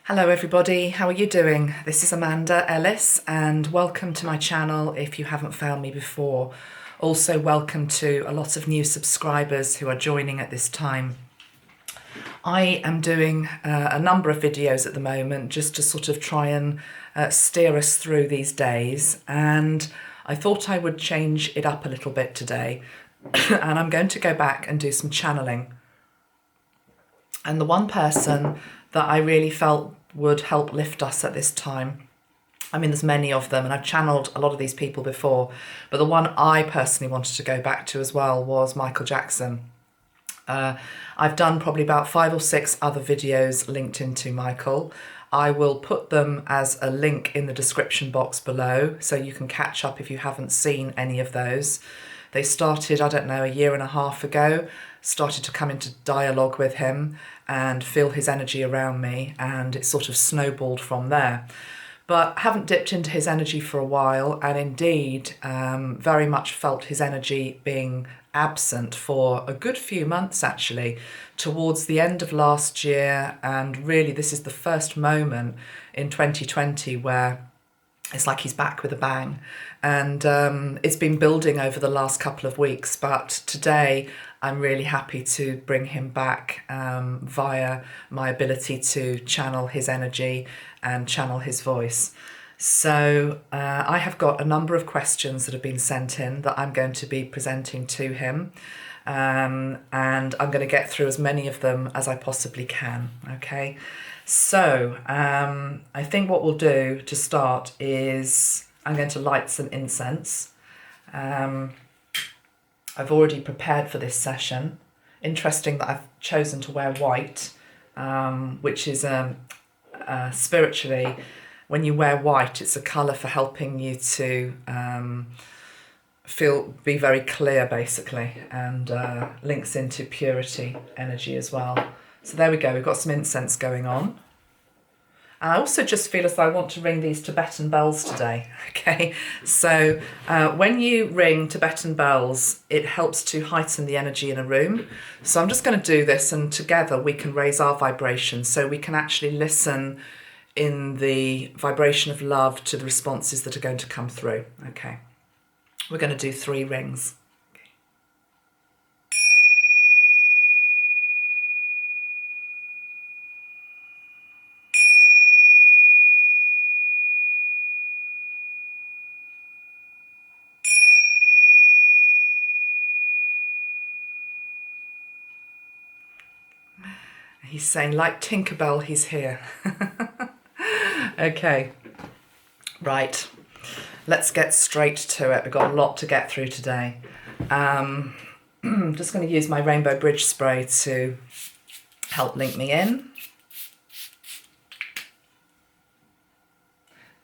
Hello everybody, how are you doing? This is Amanda Ellis and welcome to my channel if you haven't found me before. Also welcome to a lot of new subscribers who are joining at this time. I am doing a number of videos at the moment just to sort of try and steer us through these days, and I thought I would change it up a little bit today and I'm going to go back and do some channeling. And the one person that I really felt would help lift us at this time, I mean there's many of them and I've channeled a lot of these people before, but the one I personally wanted to go back to as well was Michael Jackson. I've done probably about 5 or 6 other videos linked into Michael. I will put them as a link in the description box below so you can catch up if you haven't seen any of those. They started, I don't know, a year and a half ago, started to come into dialogue with him and feel his energy around me, and it sort of snowballed from there. But I haven't dipped into his energy for a while, and indeed very much felt his energy being absent for a good few months actually, towards the end of last year, and really this is the first moment in 2020 where it's like he's back with a bang, and it's been building over the last couple of weeks, but today I'm really happy to bring him back via my ability to channel his energy and channel his voice. So I have got a number of questions that have been sent in that I'm going to be presenting to him, and I'm going to get through as many of them as I possibly can, okay? So I think what we'll do to start is I'm going to light some incense. I've already prepared for this session. Interesting that I've chosen to wear white, which is spiritually, when you wear white, it's a colour for helping you to be very clear basically, and links into purity energy as well. So there we go, we've got some incense going on. And I also just feel as though I want to ring these Tibetan bells today, okay? So when you ring Tibetan bells, it helps to heighten the energy in a room. So I'm just going to do this, and together we can raise our vibration so we can actually listen in the vibration of love to the responses that are going to come through, okay? We're going to do 3 rings. He's saying, like Tinkerbell, he's here. Okay, right, let's get straight to it. We've got a lot to get through today. I'm just going to use my Rainbow Bridge spray to help link me in.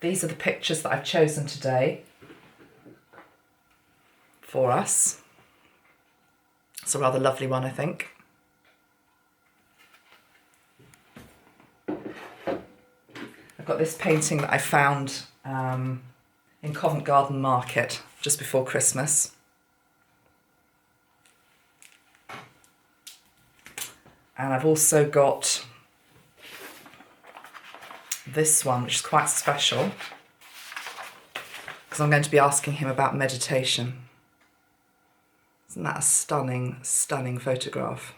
These are the pictures that I've chosen today for us. It's a rather lovely one, I think. I've got this painting that I found in Covent Garden Market just before Christmas. And I've also got this one, which is quite special, because I'm going to be asking him about meditation. Isn't that a stunning, stunning photograph?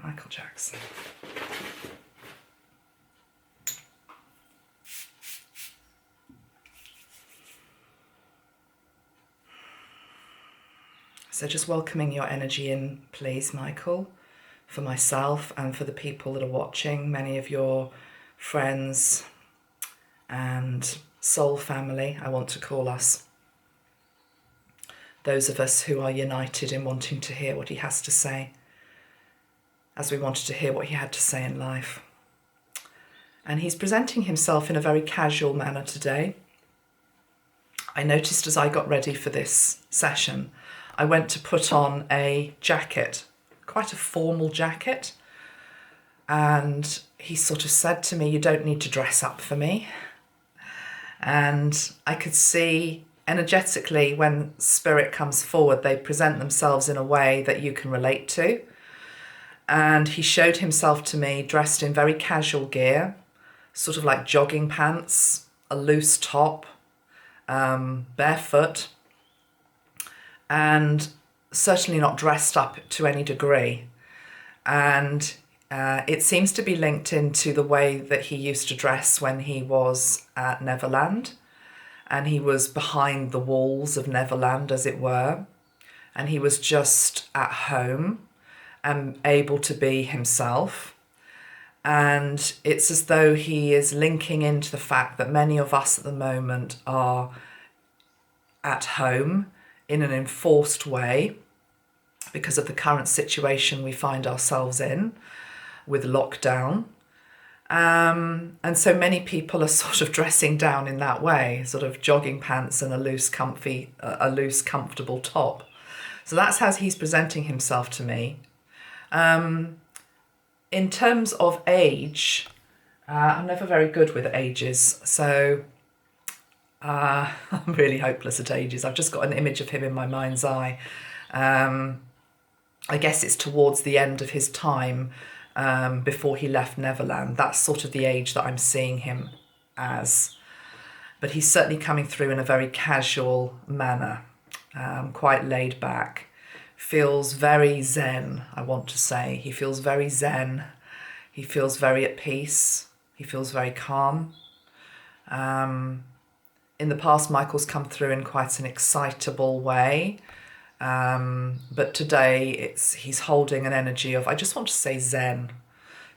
Michael Jackson. So just welcoming your energy in, please, Michael, for myself and for the people that are watching, many of your friends and soul family, I want to call us. Those of us who are united in wanting to hear what he has to say, as we wanted to hear what he had to say in life. And he's presenting himself in a very casual manner today. I noticed as I got ready for this session, I went to put on a jacket, quite a formal jacket, and he sort of said to me, "You don't need to dress up for me." And I could see energetically, when spirit comes forward, they present themselves in a way that you can relate to. And he showed himself to me dressed in very casual gear, sort of like jogging pants, a loose top, barefoot, and certainly not dressed up to any degree. And it seems to be linked into the way that he used to dress when he was at Neverland. And he was behind the walls of Neverland, as it were. And he was just at home and able to be himself. And it's as though he is linking into the fact that many of us at the moment are at home in an enforced way because of the current situation we find ourselves in with lockdown. And so many people are sort of dressing down in that way, sort of jogging pants and a loose, comfortable top. So that's how he's presenting himself to me. In terms of age, I'm never very good with ages, so I'm really hopeless at ages. I've just got an image of him in my mind's eye. I guess it's towards the end of his time before he left Neverland. That's sort of the age that I'm seeing him as. But he's certainly coming through in a very casual manner, quite laid back. Feels very zen, I want to say. He feels very zen. He feels very at peace. He feels very calm. In the past, Michael's come through in quite an excitable way. But today he's holding an energy of, I just want to say, zen.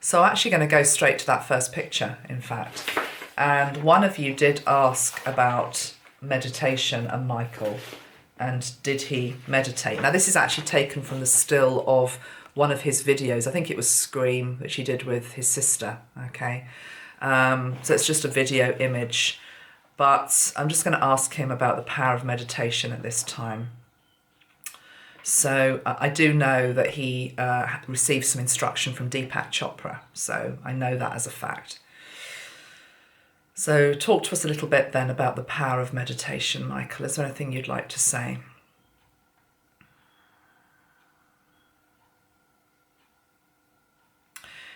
So I'm actually going to go straight to that first picture, in fact. And one of you did ask about meditation and Michael. And did he meditate? Now, this is actually taken from the still of one of his videos. I think it was Scream that she did with his sister, okay? So it's just a video image. But I'm just going to ask him about the power of meditation at this time. So I do know that he received some instruction from Deepak Chopra. So I know that as a fact. So talk to us a little bit then about the power of meditation, Michael. Is there anything you'd like to say?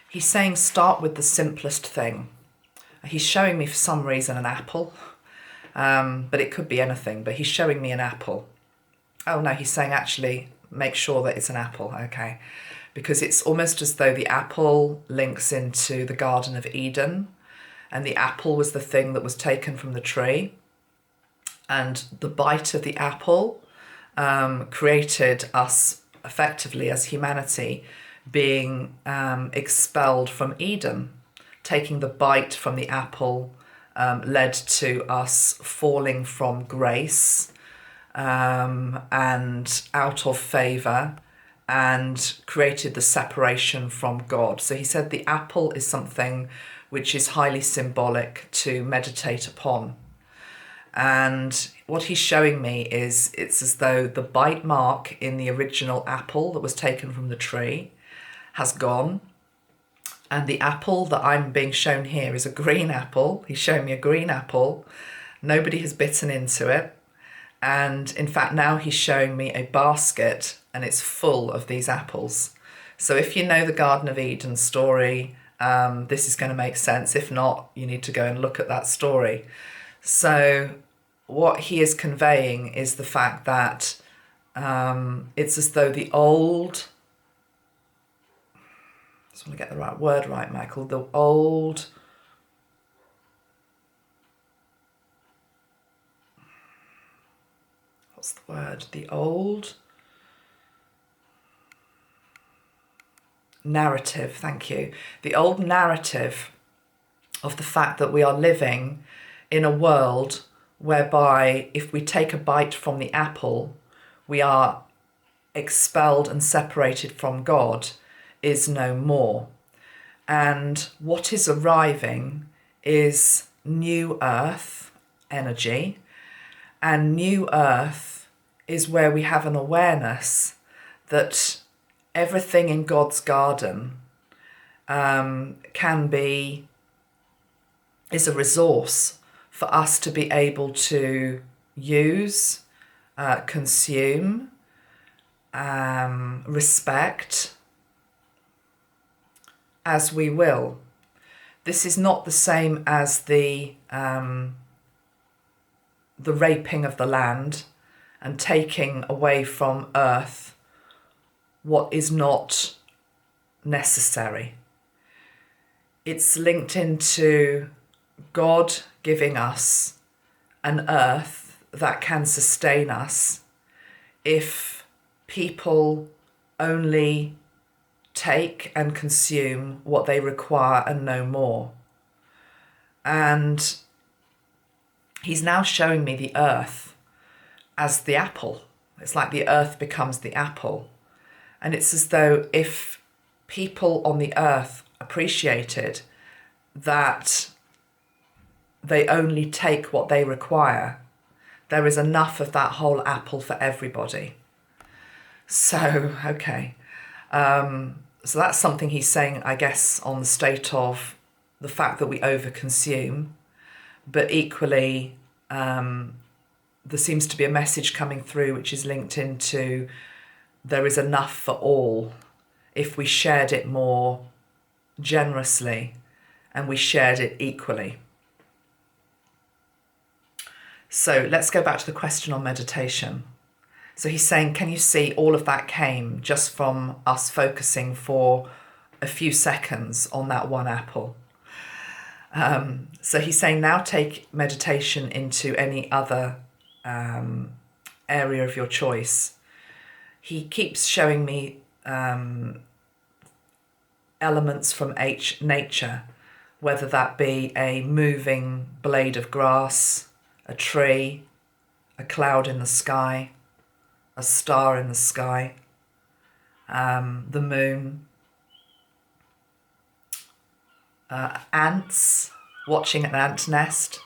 He's saying start with the simplest thing. He's showing me for some reason an apple, but it could be anything, but he's showing me an apple. Oh no, he's saying actually make sure that it's an apple, okay. Because it's almost as though the apple links into the Garden of Eden, and the apple was the thing that was taken from the tree. And the bite of the apple created us effectively as humanity being expelled from Eden. Taking the bite from the apple led to us falling from grace and out of favour, and created the separation from God. So he said the apple is something which is highly symbolic to meditate upon. And what he's showing me is it's as though the bite mark in the original apple that was taken from the tree has gone. And the apple that I'm being shown here is a green apple. He's showing me a green apple. Nobody has bitten into it. And in fact, now he's showing me a basket and it's full of these apples. So if you know the Garden of Eden story, this is going to make sense. If not, you need to go and look at that story. So what he is conveying is the fact that it's as though the old, I just want to get the right word right, Michael, the old what's the word? The old narrative, thank you. The old narrative of the fact that we are living in a world whereby if we take a bite from the apple, we are expelled and separated from God is no more. And what is arriving is new earth energy, and new earth is where we have an awareness that everything in God's garden is a resource for us to be able to use, consume, respect as we will. This is not the same as the raping of the land and taking away from earth what is not necessary. It's linked into God giving us an earth that can sustain us if people only take and consume what they require and no more. And he's now showing me the earth as the apple. It's like the earth becomes the apple. And it's as though if people on the earth appreciated that they only take what they require, there is enough of that whole apple for everybody. So, okay. So that's something he's saying, I guess, on the state of the fact that we overconsume. But equally, there seems to be a message coming through which is linked into there is enough for all if we shared it more generously and we shared it equally. So let's go back to the question on meditation. So he's saying, can you see all of that came just from us focusing for a few seconds on that one apple? So he's saying now take meditation into any other area of your choice. He keeps showing me elements from nature, whether that be a moving blade of grass, a tree, a cloud in the sky, a star in the sky, the moon, ants watching an ant nest,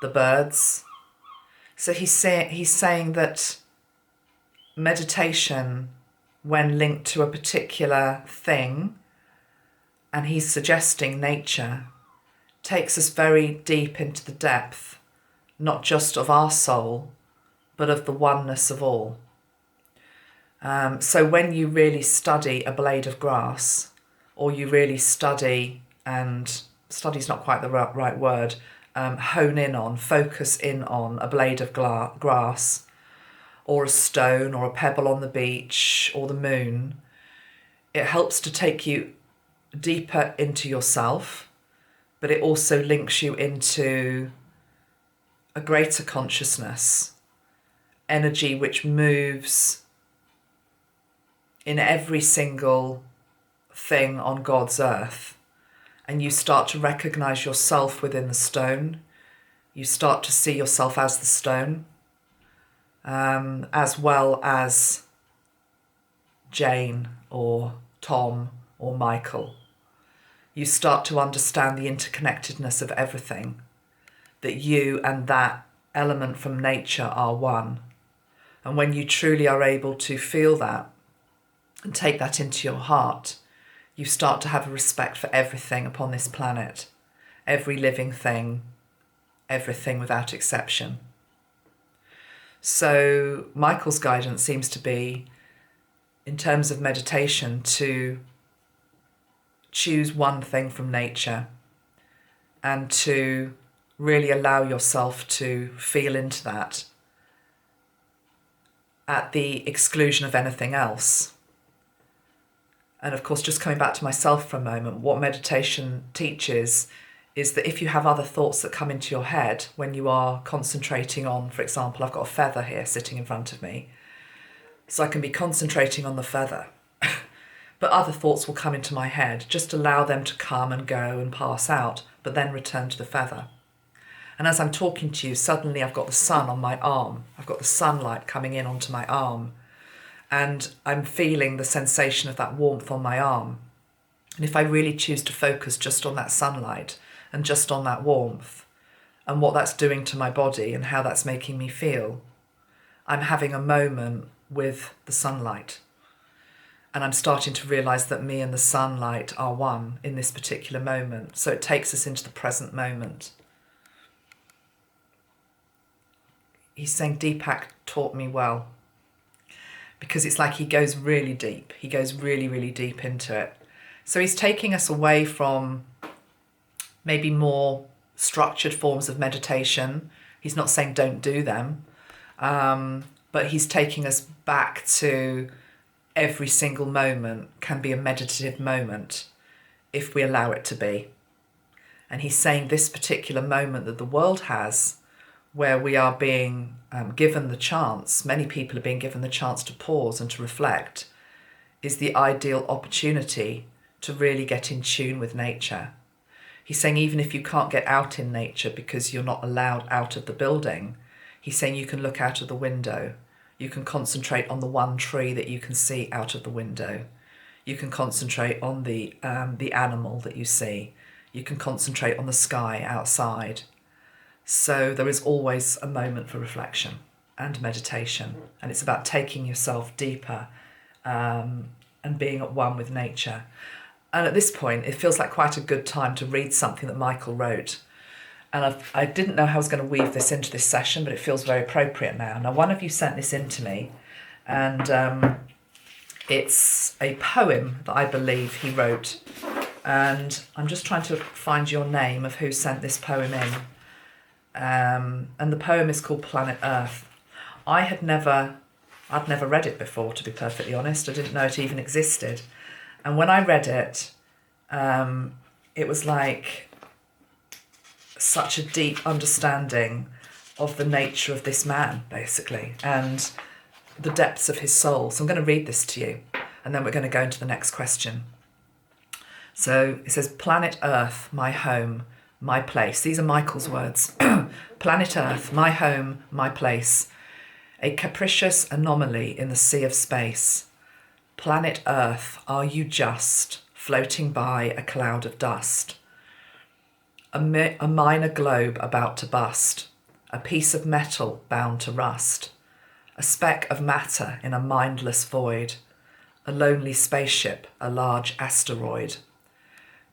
the birds. So he's saying that meditation, when linked to a particular thing, and he's suggesting nature, takes us very deep into the depth, not just of our soul, but of the oneness of all. So when you really study a blade of grass, or you really study, and study's not quite the right word, hone in on, focus in on a blade of grass, or a stone, or a pebble on the beach, or the moon, it helps to take you deeper into yourself, but it also links you into a greater consciousness, energy which moves in every single thing on God's earth. And you start to recognize yourself within the stone. You start to see yourself as the stone, as well as Jane or Tom or Michael. You start to understand the interconnectedness of everything, that you and that element from nature are one. And when you truly are able to feel that and take that into your heart, you start to have a respect for everything upon this planet, every living thing, everything without exception. So Michael's guidance seems to be, in terms of meditation, to choose one thing from nature and to really allow yourself to feel into that at the exclusion of anything else. And of course, just coming back to myself for a moment, what meditation teaches is that if you have other thoughts that come into your head when you are concentrating on, for example, I've got a feather here sitting in front of me, so I can be concentrating on the feather, but other thoughts will come into my head. Just allow them to come and go and pass out, but then return to the feather. And as I'm talking to you, suddenly I've got the sun on my arm. I've got the sunlight coming in onto my arm, and I'm feeling the sensation of that warmth on my arm. And if I really choose to focus just on that sunlight and just on that warmth and what that's doing to my body and how that's making me feel, I'm having a moment with the sunlight. And I'm starting to realise that me and the sunlight are one in this particular moment. So it takes us into the present moment. he's saying Deepak taught me well, because it's like he goes really deep. He goes really, really deep into it. So he's taking us away from maybe more structured forms of meditation. He's not saying don't do them, but he's taking us back to every single moment can be a meditative moment if we allow it to be. And he's saying this particular moment that the world has, where we are being given the chance, many people are being given the chance to pause and to reflect, is the ideal opportunity to really get in tune with nature. He's saying even if you can't get out in nature because you're not allowed out of the building, he's saying you can look out of the window. You can concentrate on the one tree that you can see out of the window. You can concentrate on the animal that you see. You can concentrate on the sky outside. So there is always a moment for reflection and meditation. And it's about taking yourself deeper and being at one with nature. And at this point, it feels like quite a good time to read something that Michael wrote. And I didn't know how I was going to weave this into this session, but it feels very appropriate now. Now, one of you sent this in to me, and it's a poem that I believe he wrote. And I'm just trying to find your name of who sent this poem in. And the poem is called Planet Earth. I'd never read it before, to be perfectly honest. I didn't know it even existed. And when I read it, it was like such a deep understanding of the nature of this man, basically, and the depths of his soul. So I'm going to read this to you, and then we're going to go into the next question. So it says, Planet Earth, my home, my place. These are Michael's words. Planet Earth, my home, my place. A capricious anomaly in the sea of space. Planet Earth, are you just floating by a cloud of dust? A minor globe about to bust. A piece of metal bound to rust. A speck of matter in a mindless void. A lonely spaceship, a large asteroid.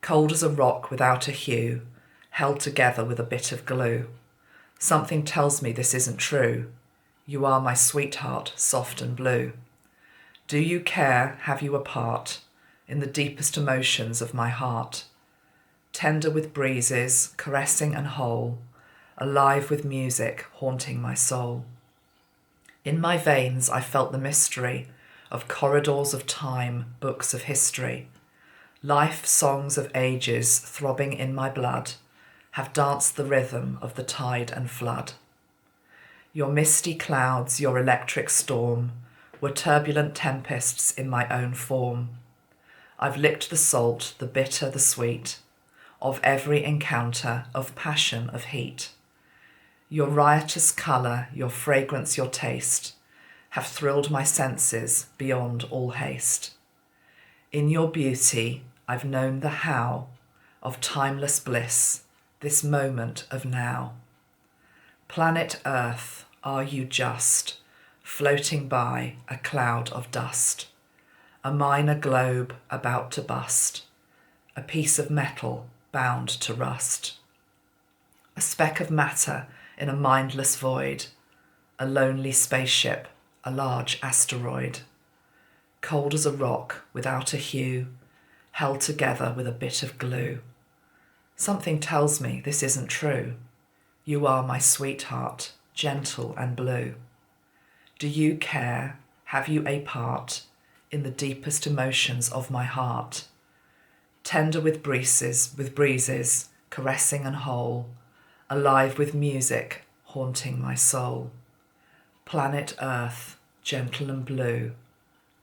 Cold as a rock without a hue, held together with a bit of glue. Something tells me this isn't true. You are my sweetheart, soft and blue. Do you care, have you a part in the deepest emotions of my heart? Tender with breezes, caressing and whole, alive with music, haunting my soul. In my veins I felt the mystery of corridors of time, books of history. Life songs of ages throbbing in my blood have danced the rhythm of the tide and flood. Your misty clouds, your electric storm, were turbulent tempests in my own form. I've licked the salt, the bitter, the sweet, of every encounter, of passion, of heat. Your riotous colour, your fragrance, your taste, have thrilled my senses beyond all haste. In your beauty, I've known the how of timeless bliss, this moment of now. Planet Earth, are you just floating by a cloud of dust? A minor globe about to bust, a piece of metal bound to rust. A speck of matter in a mindless void, a lonely spaceship, a large asteroid. Cold as a rock without a hue, held together with a bit of glue. Something tells me this isn't true. You are my sweetheart, gentle and blue. Do you care, have you a part in the deepest emotions of my heart? Tender with breezes, caressing and whole, alive with music, haunting my soul. Planet Earth, gentle and blue,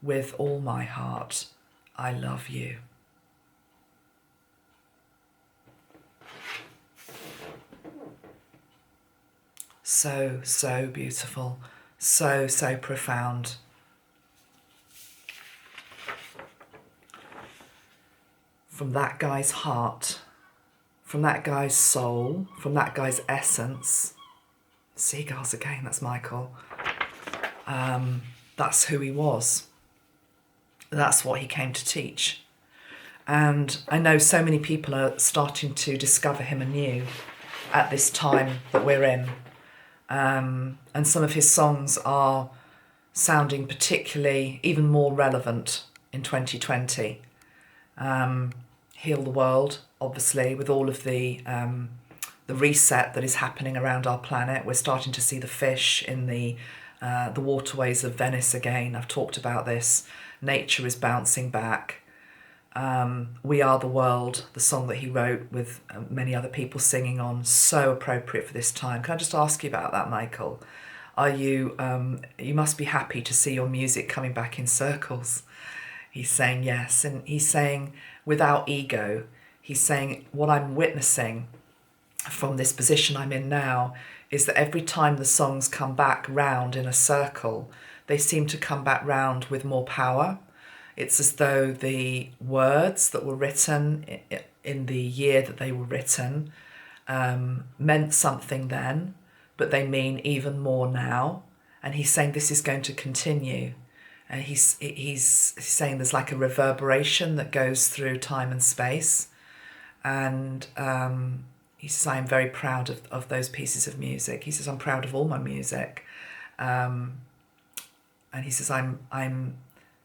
with all my heart, I love you. So, so beautiful, so, so profound. From that guy's heart, from that guy's soul, from that guy's essence. Seagulls again, that's Michael. That's who he was. That's what he came to teach. And I know so many people are starting to discover him anew at this time that we're in. And some of his songs are sounding particularly even more relevant in 2020. Heal the World, obviously, with all of the reset that is happening around our planet. We're starting to see the fish in the waterways of Venice again. I've talked about this. Nature is bouncing back. We Are the World, the song that he wrote with many other people singing on, so appropriate for this time. Can I just ask you about that, Michael? Are you, you must be happy to see your music coming back in circles. He's saying yes, and he's saying without ego, he's saying what I'm witnessing from this position I'm in now is that every time the songs come back round in a circle, they seem to come back round with more power. It's as though the words that were written in the year that they were written meant something then, but they mean even more now. And he's saying this is going to continue. And he's saying there's like a reverberation that goes through time and space. And he says, I'm very proud of those pieces of music. He says, I'm proud of all my music. And he says, I'm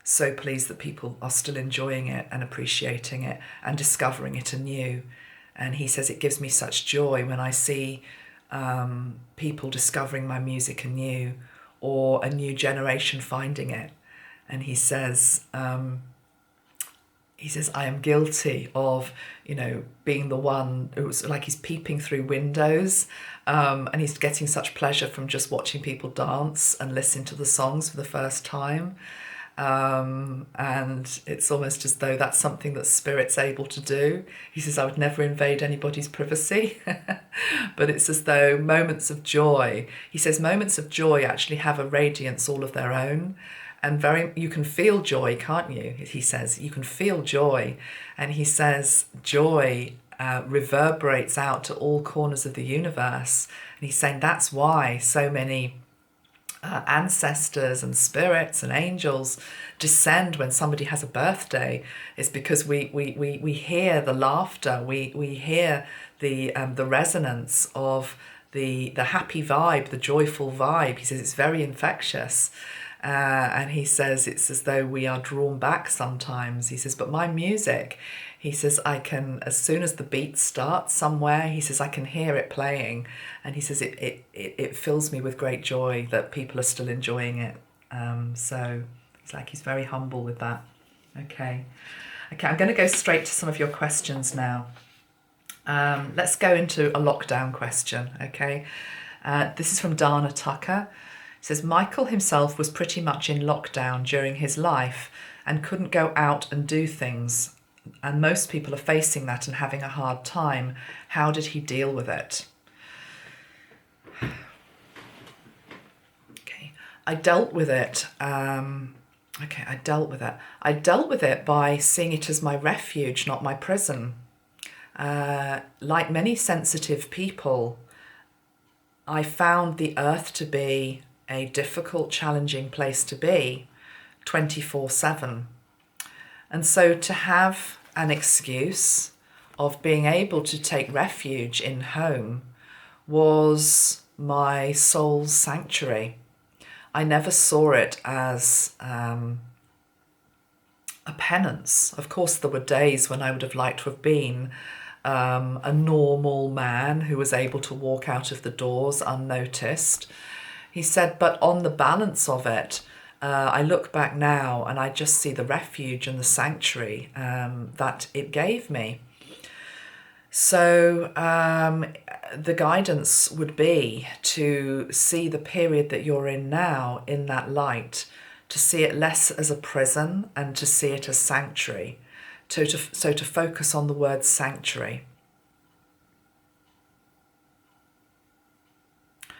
so pleased that people are still enjoying it and appreciating it and discovering it anew. And he says, it gives me such joy when I see people discovering my music anew or a new generation finding it. And he says, I am guilty of, being the one who's like he's peeping through windows, and he's getting such pleasure from just watching people dance and listen to the songs for the first time. And it's almost as though that's something that Spirit's able to do. He says, I would never invade anybody's privacy, but it's as though moments of joy, he says, moments of joy actually have a radiance all of their own. And you can feel joy, can't you? He says, you can feel joy. And he says, joy reverberates out to all corners of the universe. And he's saying that's why so many ancestors and spirits and angels descend when somebody has a birthday. Is because we hear the laughter, we hear the resonance of the happy vibe, the joyful vibe. He says it's very infectious. And he says it's as though we are drawn back sometimes. He says, but my music, he says, I can, as soon as the beat starts somewhere, he says, I can hear it playing. And he says, it fills me with great joy that people are still enjoying it. So it's like he's very humble with that. Okay, I'm going to go straight to some of your questions now. Let's go into a lockdown question, okay? This is from Dana Tucker. It says, Michael himself was pretty much in lockdown during his life and couldn't go out and do things. And most people are facing that and having a hard time. How did he deal with it? Okay, I dealt with it. I dealt with it by seeing it as my refuge, not my prison. Like many sensitive people, I found the earth to be a difficult, challenging place to be 24/7. And so to have an excuse of being able to take refuge in home was my soul's sanctuary. I never saw it as a penance. Of course, there were days when I would have liked to have been a normal man who was able to walk out of the doors unnoticed. He said, but on the balance of it, I look back now and I just see the refuge and the sanctuary that it gave me. So the guidance would be to see the period that you're in now in that light, to see it less as a prison and to see it as sanctuary. So to focus on the word sanctuary.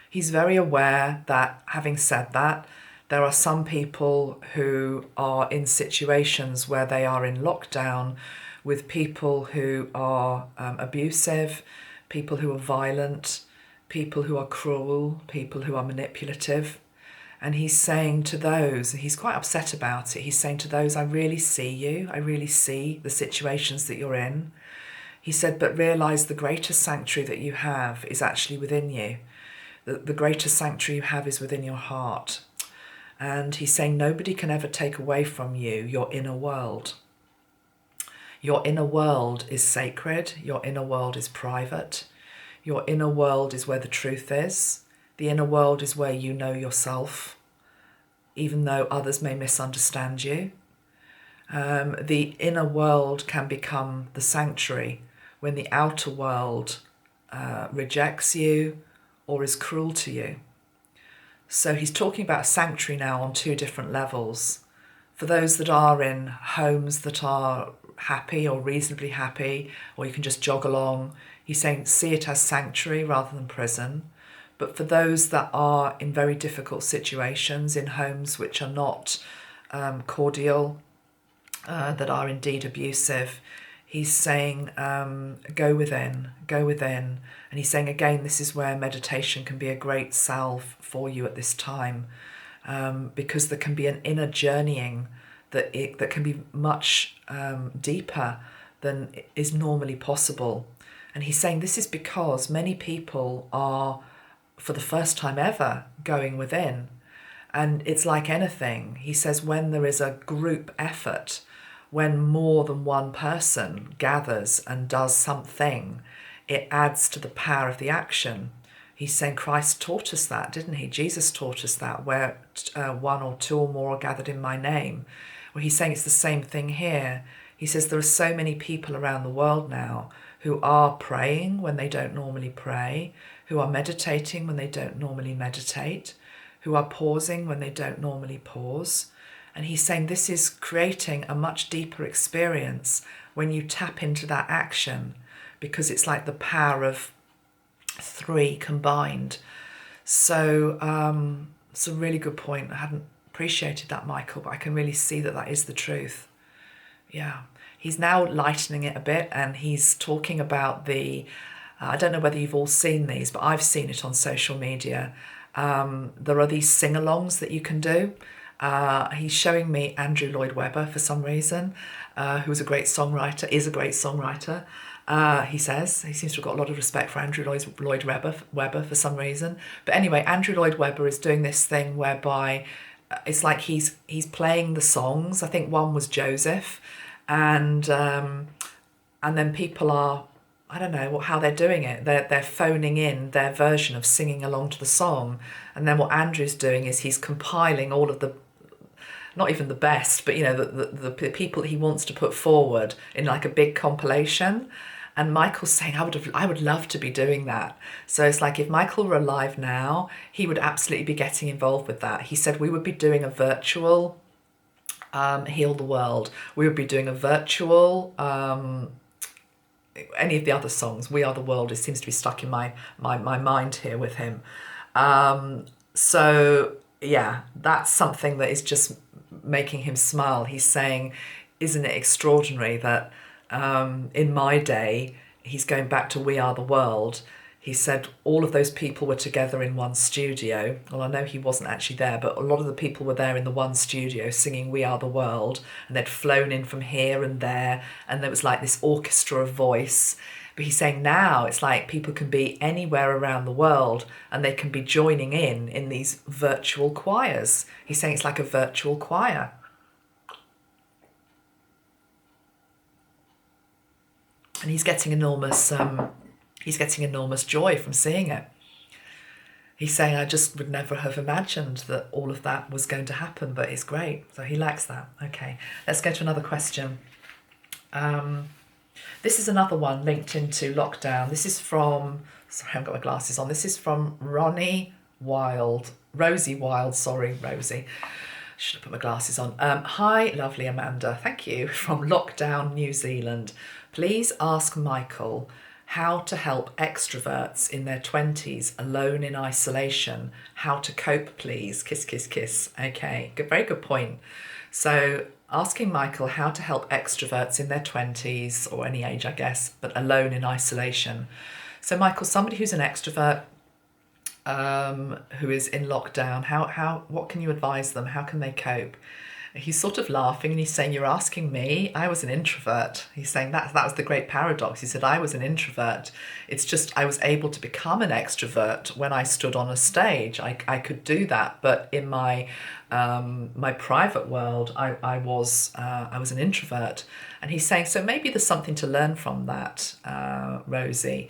He's very aware that, having said that, there are some people who are in situations where they are in lockdown with people who are abusive, people who are violent, people who are cruel, people who are manipulative. And he's saying to those, he's quite upset about it, he's saying to those, I really see you, I really see the situations that you're in. He said, but realise the greatest sanctuary that you have is actually within you. The greatest sanctuary you have is within your heart. And he's saying nobody can ever take away from you your inner world. Your inner world is sacred. Your inner world is private. Your inner world is where the truth is. The inner world is where you know yourself, even though others may misunderstand you. The inner world can become the sanctuary when the outer world rejects you or is cruel to you. So he's talking about sanctuary now on two different levels. For those that are in homes that are happy or reasonably happy, or you can just jog along, he's saying see it as sanctuary rather than prison. But for those that are in very difficult situations, in homes which are not cordial, that are indeed abusive, he's saying go within. And he's saying again, this is where meditation can be a great salve for you at this time, because there can be an inner journeying that can be much deeper than is normally possible. And he's saying this is because many people are, for the first time ever, going within. And it's like anything. He says when there is a group effort, when more than one person gathers and does something, it adds to the power of the action. He's saying Christ taught us that, didn't he? Jesus taught us that, where one or two or more are gathered in my name. Well, he's saying it's the same thing here. He says there are so many people around the world now who are praying when they don't normally pray, who are meditating when they don't normally meditate, who are pausing when they don't normally pause. And he's saying this is creating a much deeper experience when you tap into that action, because it's like the power of three combined. So it's a really good point. I hadn't appreciated that, Michael, but I can really see that that is the truth. Yeah. He's now lightening it a bit, and he's talking about the, I don't know whether you've all seen these, but I've seen it on social media. There are these sing-alongs that you can do. He's showing me Andrew Lloyd Webber for some reason, who's a great songwriter, is a great songwriter. He says he seems to have got a lot of respect for Andrew Lloyd Webber for some reason. But anyway, Andrew Lloyd Webber is doing this thing whereby it's like he's playing the songs. I think one was Joseph, and then people are, I don't know how they're doing it. They're phoning in their version of singing along to the song, and then what Andrew's doing is he's compiling all of the, not even the best, but you know the people he wants to put forward in like a big compilation. And Michael's saying, I would love to be doing that. So it's like if Michael were alive now, he would absolutely be getting involved with that. He said we would be doing a virtual Heal the World. We would be doing a virtual any of the other songs. We Are the World. It seems to be stuck in my mind here with him. So yeah, that's something that is just making him smile. He's saying, isn't it extraordinary that in my day, he's going back to We Are the World. He said all of those people were together in one studio. Well, I know he wasn't actually there, but a lot of the people were there in the one studio singing We Are the World, and they'd flown in from here and there, and there was like this orchestra of voice. But he's saying now it's like people can be anywhere around the world and they can be joining in these virtual choirs. He's saying it's like a virtual choir. And he's getting enormous joy from seeing it. He's saying, I just would never have imagined that all of that was going to happen, but it's great. So he likes that. Okay, let's go to another question. This is another one linked into lockdown. This is from, sorry, I haven't got my glasses on. This is from Rosie Wild, Rosie. Should have put my glasses on. Hi, lovely Amanda. Thank you. From lockdown, New Zealand. Please ask Michael how to help extroverts in their 20s alone in isolation. How to cope, please. Kiss, kiss, kiss. Okay, good, very good point. So asking Michael how to help extroverts in their 20s, or any age, I guess, but alone in isolation. So Michael, somebody who's an extrovert, who is in lockdown, what can you advise them? How can they cope? he's sort of laughing and he's saying, you're asking me, I was an introvert. He's saying that was the great paradox. He said, I was an introvert. It's just I was able to become an extrovert when I stood on a stage. I could do that, but in my my private world, I was an introvert. And he's saying, so maybe there's something to learn from that, Rosie,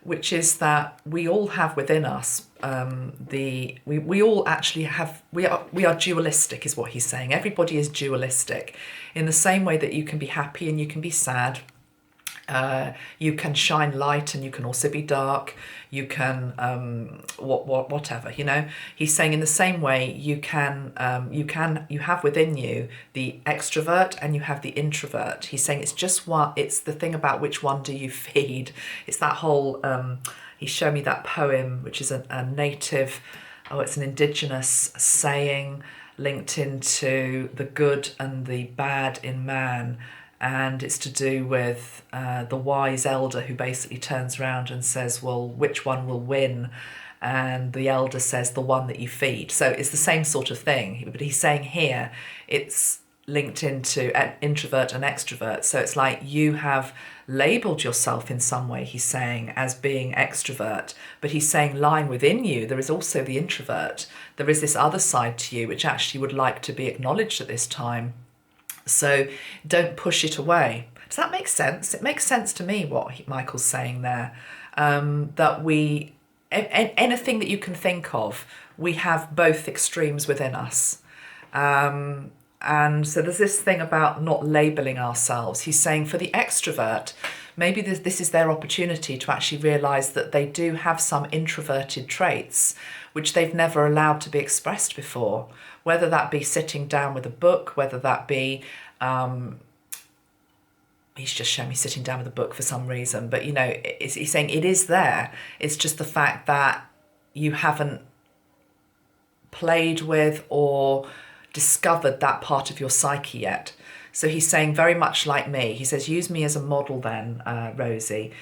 which is that we all have within us we all actually have, we are dualistic, is what he's saying. Everybody is dualistic in the same way that you can be happy and you can be sad. You can shine light and you can also be dark. You can whatever, you know. He's saying in the same way you have within you the extrovert and you have the introvert. He's saying it's the thing about which one do you feed. It's that whole he showed me that poem, which is a native, it's an indigenous saying linked into the good and the bad in man. And it's to do with the wise elder who basically turns around and says, well, which one will win? And the elder says, the one that you feed. So it's the same sort of thing. But he's saying here, it's linked into an introvert and extrovert. So it's like you have labeled yourself in some way, he's saying, as being extrovert. But he's saying lying within you, there is also the introvert. There is this other side to you, which actually would like to be acknowledged at this time. So don't push it away. Does that make sense? It makes sense to me what Michael's saying there. That anything that you can think of, we have both extremes within us. And so there's this thing about not labeling ourselves. He's saying for the extrovert, maybe this is their opportunity to actually realise that they do have some introverted traits which they've never allowed to be expressed before, whether that be sitting down with a book, whether that be, he's just shown me sitting down with a book for some reason, but you know, he's saying it is there. It's just the fact that you haven't played with or discovered that part of your psyche yet. So he's saying very much like me. He says, use me as a model then, Rosie.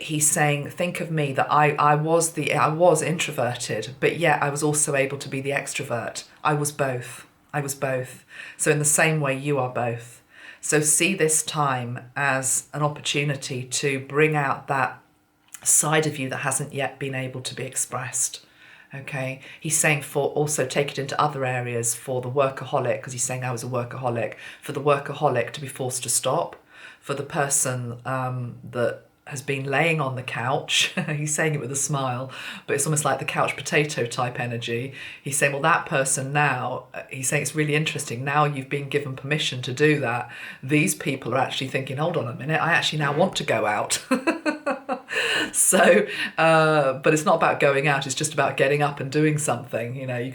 He's saying, think of me that I was introverted, but yet I was also able to be the extrovert. I was both. So in the same way, you are both. So see this time as an opportunity to bring out that side of you that hasn't yet been able to be expressed. Okay, he's saying for also take it into other areas for the workaholic, because he's saying I was a workaholic, for the workaholic to be forced to stop, for the person that has been laying on the couch, he's saying it with a smile, but it's almost like the couch potato type energy. He's saying, well, that person now, he's saying it's really interesting, now you've been given permission to do that. These people are actually thinking, hold on a minute, I actually now want to go out. So, but it's not about going out, it's just about getting up and doing something. You know,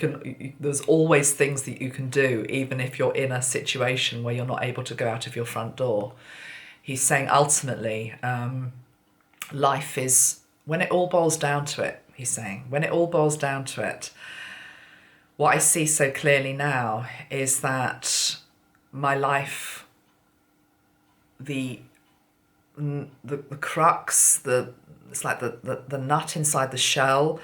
there's always things that you can do, even if you're in a situation where you're not able to go out of your front door. He's saying ultimately, life is, when it all boils down to it, he's saying, when it all boils down to it, what I see so clearly now is that my life, the crux, it's like the nut inside the shell,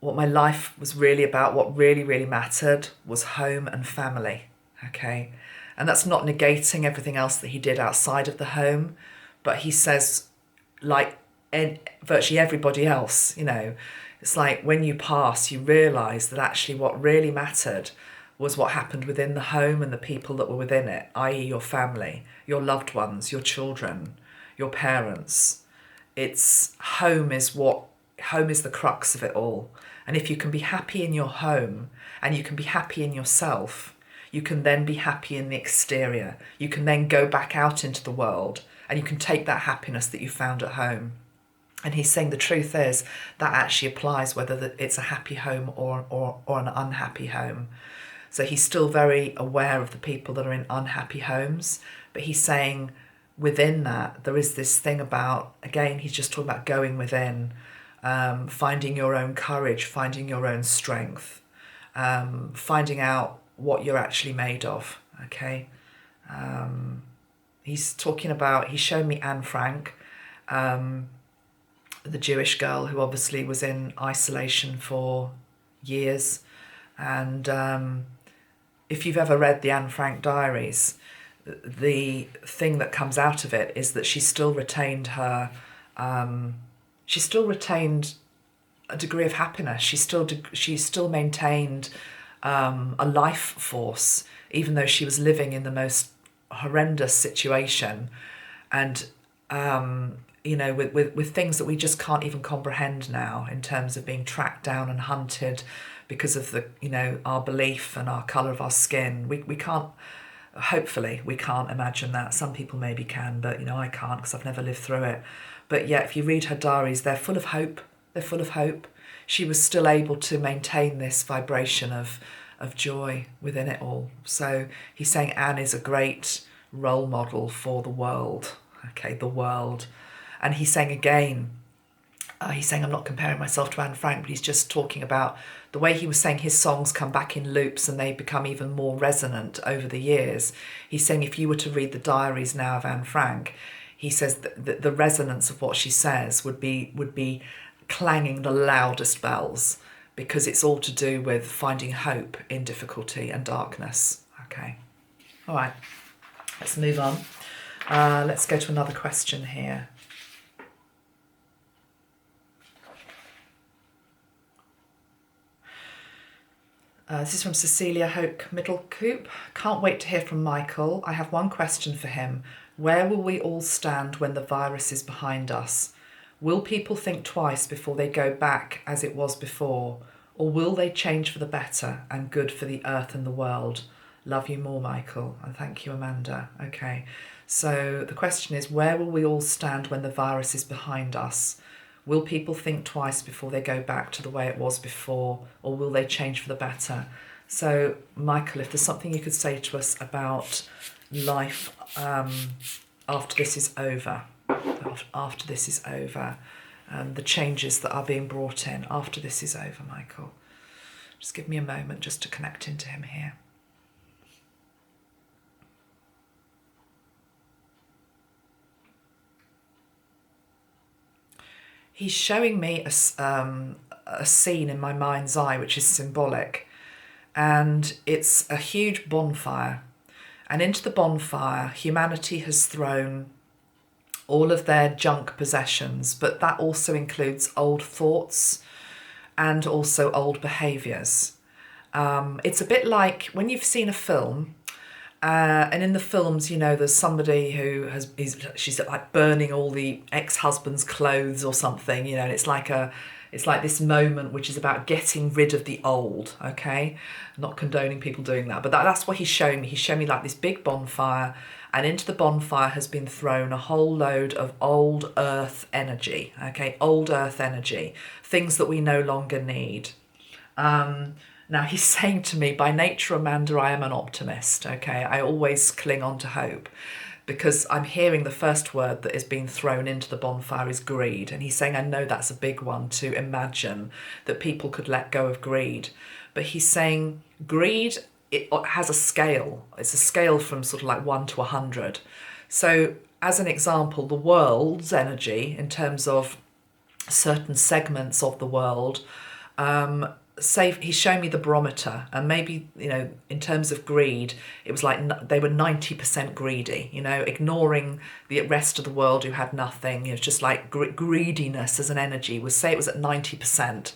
what my life was really about, what really, really mattered was home and family, okay? And that's not negating everything else that he did outside of the home, but he says, like virtually everybody else, you know, it's like when you pass, you realise that actually what really mattered was what happened within the home and the people that were within it, i.e. your family, your loved ones, your children, your parents. Home is the crux of it all. And if you can be happy in your home and you can be happy in yourself, you can then be happy in the exterior. You can then go back out into the world and you can take that happiness that you found at home. And he's saying the truth is that actually applies whether it's a happy home or an unhappy home. So he's still very aware of the people that are in unhappy homes, but he's saying within that there is this thing about, again, he's just talking about going within, finding your own courage, finding your own strength, finding out what you're actually made of, okay? He's talking about, he showed me Anne Frank, the Jewish girl who obviously was in isolation for years, and if you've ever read the Anne Frank diaries, the thing that comes out of it is that she still retained her, she still retained a degree of happiness. She still maintained a life force, even though she was living in the most horrendous situation, and with things that we just can't even comprehend now, in terms of being tracked down and hunted because of our belief and our colour of our skin. We can't. Hopefully we can't imagine that. Some people maybe can, but I can't, because I've never lived through it. But yet, if you read her diaries, they're full of hope. They're full of hope. She was still able to maintain this vibration of joy within it all. So he's saying Anne is a great role model for the world. Okay, the world. And he's saying again, he's saying, I'm not comparing myself to Anne Frank, but he's just talking about the way he was saying his songs come back in loops and they become even more resonant over the years. He's saying if you were to read the diaries now of Anne Frank, he says that the resonance of what she says would be clanging the loudest bells, because it's all to do with finding hope in difficulty and darkness. Okay. All right. Let's move on. Let's go to another question here. This is from Cecilia Hoke Middlecoop. Can't wait to hear from Michael. I have one question for him. Where will we all stand when the virus is behind us? Will people think twice before they go back as it was before? Or will they change for the better and good for the earth and the world? Love you more, Michael. And thank you, Amanda. Okay. So the question is, where will we all stand when the virus is behind us? Will people think twice before they go back to the way it was before, or will they change for the better? So, Michael, if there's something you could say to us about life after this is over, the changes that are being brought in after this is over, Michael. Just give me a moment just to connect into him here. He's showing me a scene in my mind's eye, which is symbolic. And it's a huge bonfire. And into the bonfire, humanity has thrown all of their junk possessions, but that also includes old thoughts and also old behaviours. It's a bit like when you've seen a film, and in the films, there's somebody who she's like burning all the ex-husband's clothes or something, and it's like this moment which is about getting rid of the old. Okay, not condoning people doing that, but that's what he's showing me. He's showing me like this big bonfire, and into the bonfire has been thrown a whole load of old earth energy. Okay, old earth energy, things that we no longer need. Now, he's saying to me, by nature, Amanda, I am an optimist, okay? I always cling on to hope, because I'm hearing the first word that is being thrown into the bonfire is greed. And he's saying, I know that's a big one, to imagine that people could let go of greed. But he's saying greed, it has a scale. It's a scale from sort of like 1 to 100. So as an example, the world's energy, in terms of certain segments of the world, say he's showing me the barometer, and maybe in terms of greed, it was like they were 90% greedy, ignoring the rest of the world who had nothing. It was just like greediness as an energy was, say it was at 90%.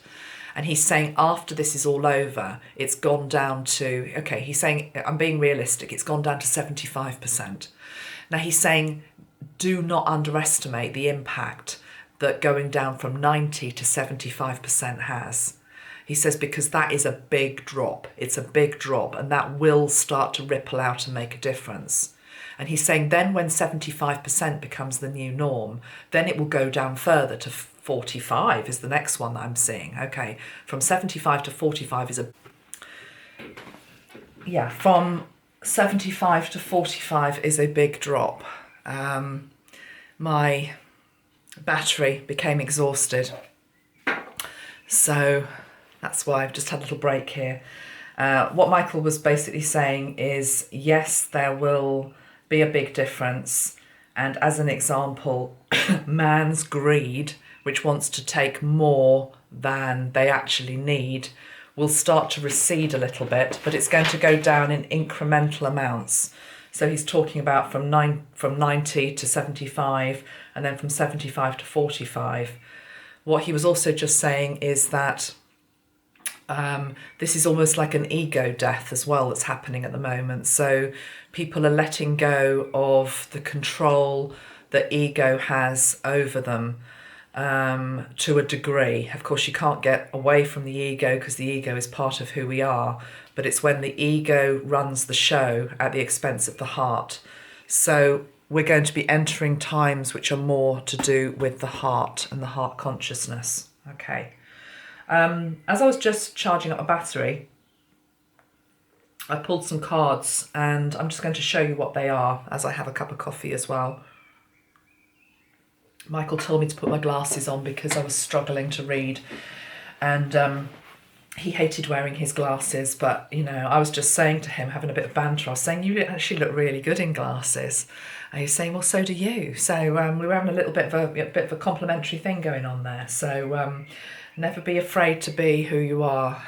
And he's saying after this is all over, it's gone down to, okay, he's saying, I'm being realistic, it's gone down to 75%. Now he's saying, do not underestimate the impact that going down from 90 to 75% has. He says, because that is a big drop. It's a big drop, and that will start to ripple out and make a difference. And he's saying then when 75% becomes the new norm, then it will go down further to 45 is the next one that I'm seeing. Okay, from 75 to 45 is from 75 to 45 is a big drop. My battery became exhausted. So that's why I've just had a little break here. What Michael was basically saying is, yes, there will be a big difference. And as an example, man's greed, which wants to take more than they actually need, will start to recede a little bit, but it's going to go down in incremental amounts. So he's talking about from 90 to 75, and then from 75 to 45. What he was also just saying is that this is almost like an ego death as well that's happening at the moment. So people are letting go of the control that ego has over them to a degree. Of course, you can't get away from the ego because the ego is part of who we are, but it's when the ego runs the show at the expense of the heart. So we're going to be entering times which are more to do with the heart and the heart consciousness. Okay. As I was just charging up a battery, I pulled some cards, and I'm just going to show you what they are as I have a cup of coffee as well. Michael told me to put my glasses on because I was struggling to read, and he hated wearing his glasses, but you know, I was just saying to him, having a bit of banter, I was saying, you actually look really good in glasses. And he was saying, well, so do you. So we were having a little bit of a complimentary thing going on there. So never be afraid to be who you are.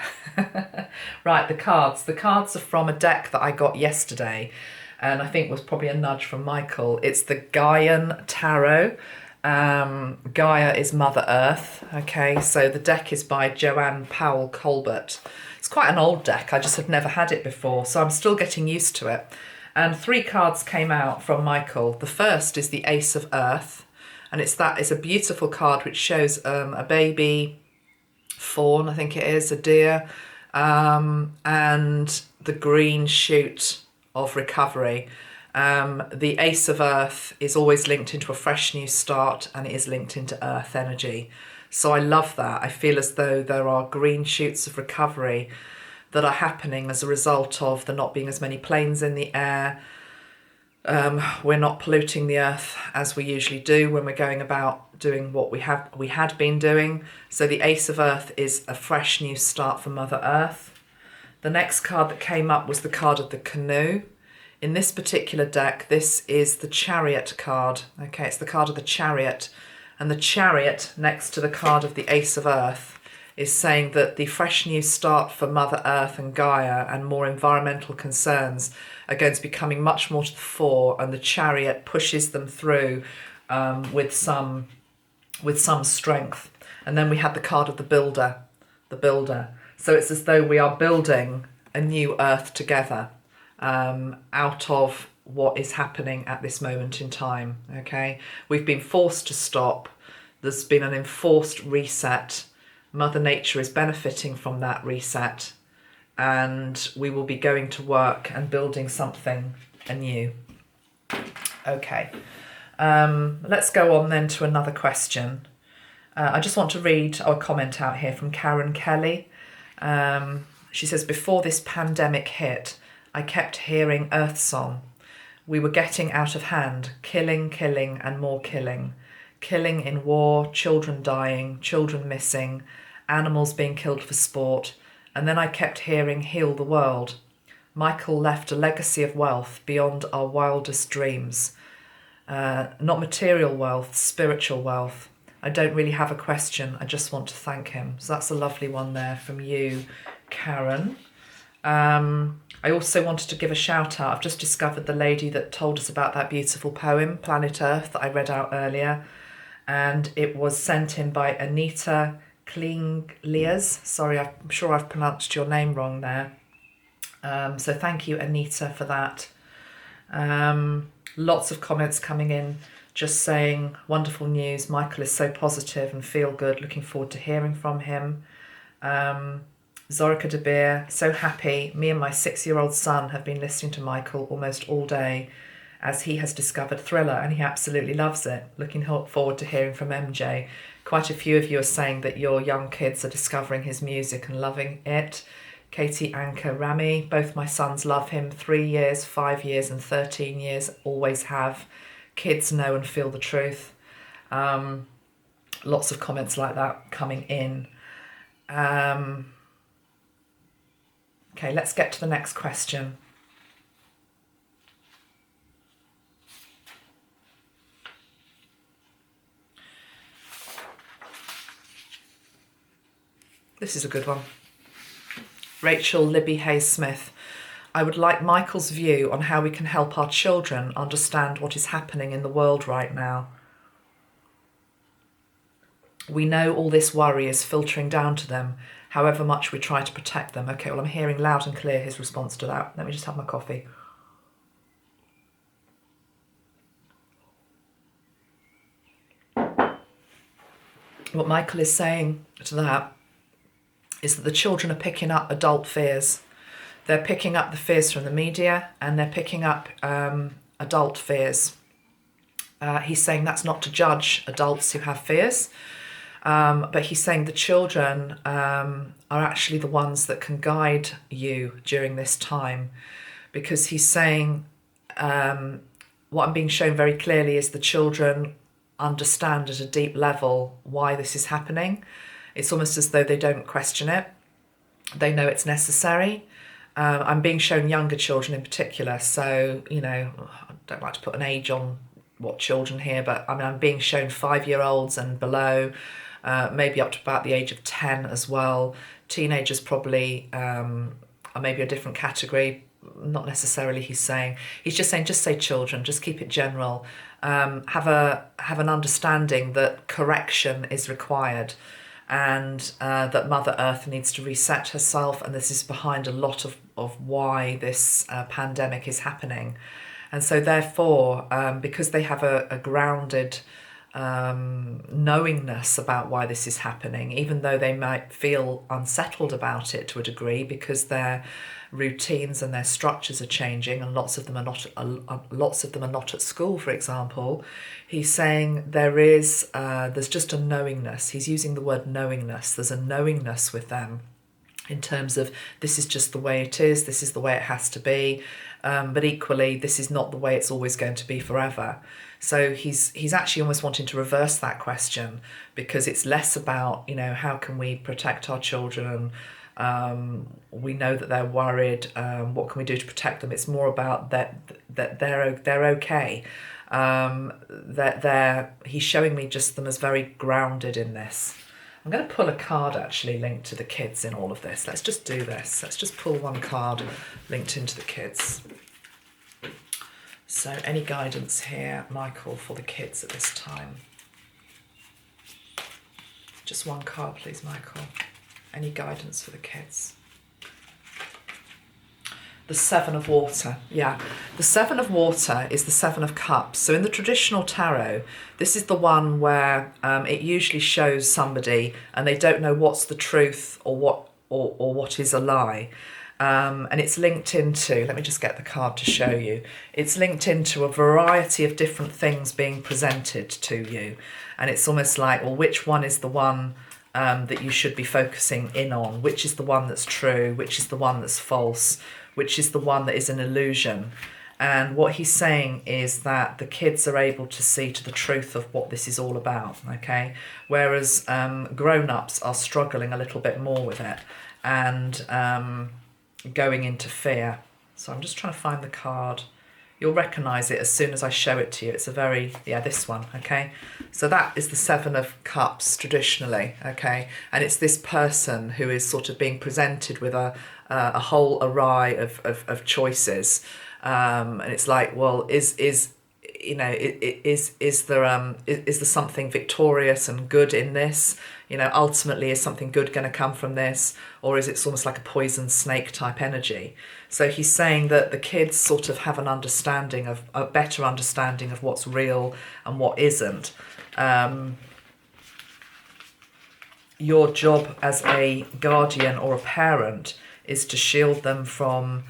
Right, the cards. The cards are from a deck that I got yesterday, and I think was probably a nudge from Michael. It's the Gaian Tarot. Gaia is Mother Earth. Okay, so the deck is by Joanna Powell Colbert. It's quite an old deck. I just had never had it before, so I'm still getting used to it. And 3 cards came out from Michael. The first is the Ace of Earth, and it's a beautiful card which shows a baby fawn, I think it is, a deer, and the green shoot of recovery. The Ace of Earth is always linked into a fresh new start, and it is linked into earth energy. So I love that. I feel as though there are green shoots of recovery that are happening as a result of there not being as many planes in the air. We're not polluting the earth as we usually do when we're going about doing what we had been doing. So the Ace of Earth is a fresh new start for Mother Earth. The next card that came up was the card of the canoe. In this particular deck, this is the Chariot card. Okay, it's the card of the Chariot. And the Chariot next to the card of the Ace of Earth is saying that the fresh new start for Mother Earth and Gaia and more environmental concerns are going to be coming much more to the fore, and the Chariot pushes them through with some strength. And then we had the card of the Builder. So it's as though we are building a new earth together out of what is happening at this moment in time. Okay, we've been forced to stop. There's been an enforced reset. Mother Nature is benefiting from that reset, and we will be going to work and building something anew. Okay, let's go on then to another question. I just want to read a comment out here from Karen Kelly. She says, before this pandemic hit, I kept hearing Earth Song. We were getting out of hand, killing, and more killing. Killing in war, children dying, children missing, animals being killed for sport. And then I kept hearing Heal the World. Michael left a legacy of wealth beyond our wildest dreams. Not material wealth, spiritual wealth. I don't really have a question. I just want to thank him. So that's a lovely one there from you, Karen. I also wanted to give a shout out. I've just discovered the lady that told us about that beautiful poem, Planet Earth, that I read out earlier. And it was sent in by Anita Klinglias. Sorry, I'm sure I've pronounced your name wrong there. So thank you, Anita, for that. Lots of comments coming in, just saying wonderful news. Michael is so positive and feel good. Looking forward to hearing from him. Zorica De Beer, so happy. Me and my 6-year-old son have been listening to Michael almost all day as he has discovered Thriller, and he absolutely loves it. Looking forward to hearing from MJ. Quite a few of you are saying that your young kids are discovering his music and loving it. Katie, Anka, Rami, both my sons love him. 3 years, 5 years and 13 years, always have. Kids know and feel the truth. Lots of comments like that coming in. Okay, let's get to the next question. This is a good one. Rachel Libby Hayes-Smith. I would like Michael's view on how we can help our children understand what is happening in the world right now. We know all this worry is filtering down to them, however much we try to protect them. Okay, well, I'm hearing loud and clear his response to that. Let me just have my coffee. What Michael is saying to that is that the children are picking up adult fears. They're picking up the fears from the media, and they're picking up adult fears. He's saying that's not to judge adults who have fears, but he's saying the children are actually the ones that can guide you during this time, because he's saying what I'm being shown very clearly is the children understand at a deep level why this is happening. It's almost as though they don't question it. They know it's necessary. I'm being shown younger children in particular. So, you know, I don't like to put an age on what children here, but I mean, I'm being shown 5-year-olds and below, maybe up to about the age of 10 as well. Teenagers probably are maybe a different category. Not necessarily, he's saying. He's just saying, just say children, just keep it general. Have an understanding that correction is required, and that Mother Earth needs to reset herself, and this is behind a lot of why this pandemic is happening. And so therefore, because they have a grounded knowingness about why this is happening, even though they might feel unsettled about it to a degree because their routines and their structures are changing, and lots of them are not at school, for example. He's saying there's just a knowingness. He's using the word knowingness. There's a knowingness with them in terms of this is just the way it is, this is the way it has to be, but equally this is not the way it's always going to be forever. So he's actually almost wanting to reverse that question, because it's less about, you know, how can we protect our children. We know that they're worried. What can we do to protect them? It's more about that they're okay. He's showing me just them as very grounded in this. I'm going to pull a card actually linked to the kids in all of this. Let's just do this. Let's just pull one card linked into the kids. So any guidance here, Michael, for the kids at this time? Just one card, please, Michael. Any guidance for the kids? The Seven of Water. Yeah, the Seven of Water is the Seven of Cups. So in the traditional tarot, this is the one where it usually shows somebody and they don't know what's the truth or what is a lie. And it's linked into, let me just get the card to show you. It's linked into a variety of different things being presented to you. And it's almost like, well, which one is the one that you should be focusing in on? Which is the one that's true? Which is the one that's false? Which is the one that is an illusion? And what he's saying is that the kids are able to see to the truth of what this is all about, okay? Whereas grown-ups are struggling a little bit more with it and going into fear. So I'm just trying to find the card. You'll recognise it as soon as I show it to you. It's a very, this one, okay? So that is the Seven of Cups traditionally, okay? And it's this person who is sort of being presented with a whole array of choices. And it's like, well, is there something victorious and good in this? You know, ultimately, is something good going to come from this? Or is it almost like a poison snake type energy? So he's saying that the kids sort of have a better understanding of what's real and what isn't. Your job as a guardian or a parent is to shield them from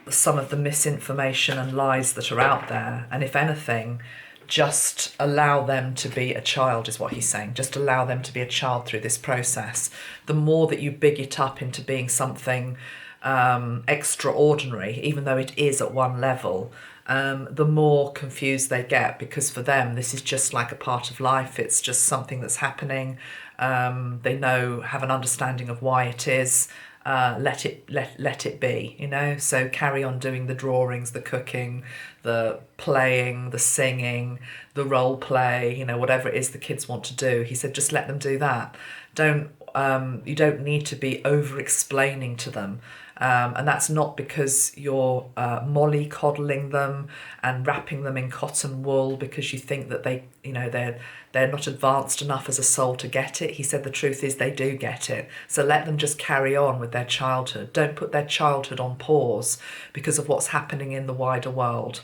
some of the misinformation and lies that are out there. And if anything, just allow them to be a child is what he's saying. Just allow them to be a child through this process. The more that you big it up into being something extraordinary, even though it is at one level, the more confused they get, because for them this is just like a part of life. It's just something that's happening. They have an understanding of why it is. Let it be, you know. So carry on doing the drawings, the cooking, the playing, the singing, the role play, you know, whatever it is the kids want to do. He said just let them do that. Don't you don't need to be over explaining to them. And that's not because you're mollycoddling them and wrapping them in cotton wool because you think that they're not advanced enough as a soul to get it. He said the truth is they do get it. So let them just carry on with their childhood. Don't put their childhood on pause because of what's happening in the wider world.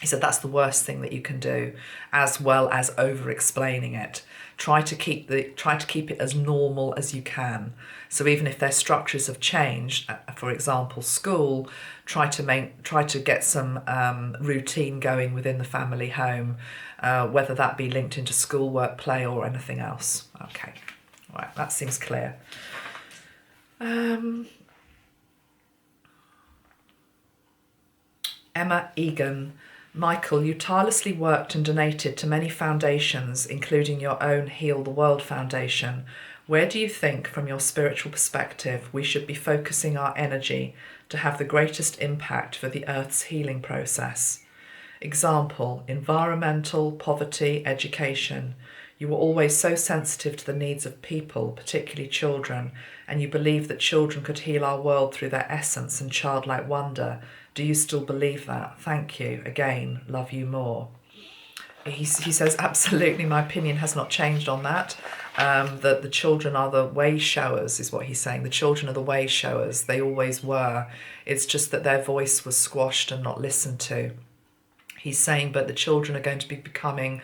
He said that's the worst thing that you can do, as well as over explaining it. Try to keep it as normal as you can. So even if their structures have changed, for example, school, try to get some routine going within the family home, whether that be linked into school, work, play, or anything else. Okay, right, that seems clear. Emma Egan. Michael, you tirelessly worked and donated to many foundations, including your own Heal the World Foundation. Where do you think, from your spiritual perspective, we should be focusing our energy to have the greatest impact for the Earth's healing process? Example, environmental, poverty, education. You were always so sensitive to the needs of people, particularly children, and you believe that children could heal our world through their essence and childlike wonder. Do you still believe that? Thank you. Again, love you more. He says, absolutely, my opinion has not changed on that. That the children are the way showers is what he's saying. The children are the way showers. They always were. It's just that their voice was squashed and not listened to. He's saying, but the children are going to be becoming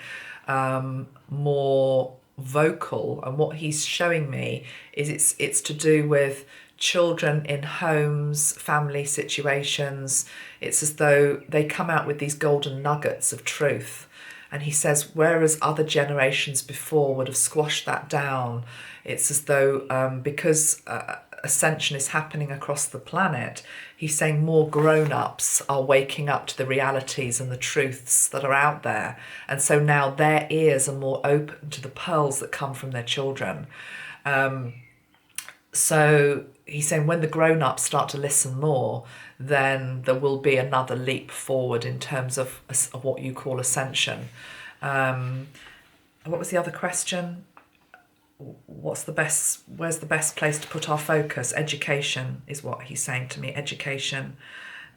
more vocal. And what he's showing me is it's to do with children in homes, family situations. It's as though they come out with these golden nuggets of truth. And he says, whereas other generations before would have squashed that down, it's as though because ascension is happening across the planet, he's saying more grown-ups are waking up to the realities and the truths that are out there. And so now their ears are more open to the pearls that come from their children. So he's saying when the grown-ups start to listen more, then there will be another leap forward in terms of what you call ascension. What was the other question? Where's the best place to put our focus? Education is what he's saying to me. Education.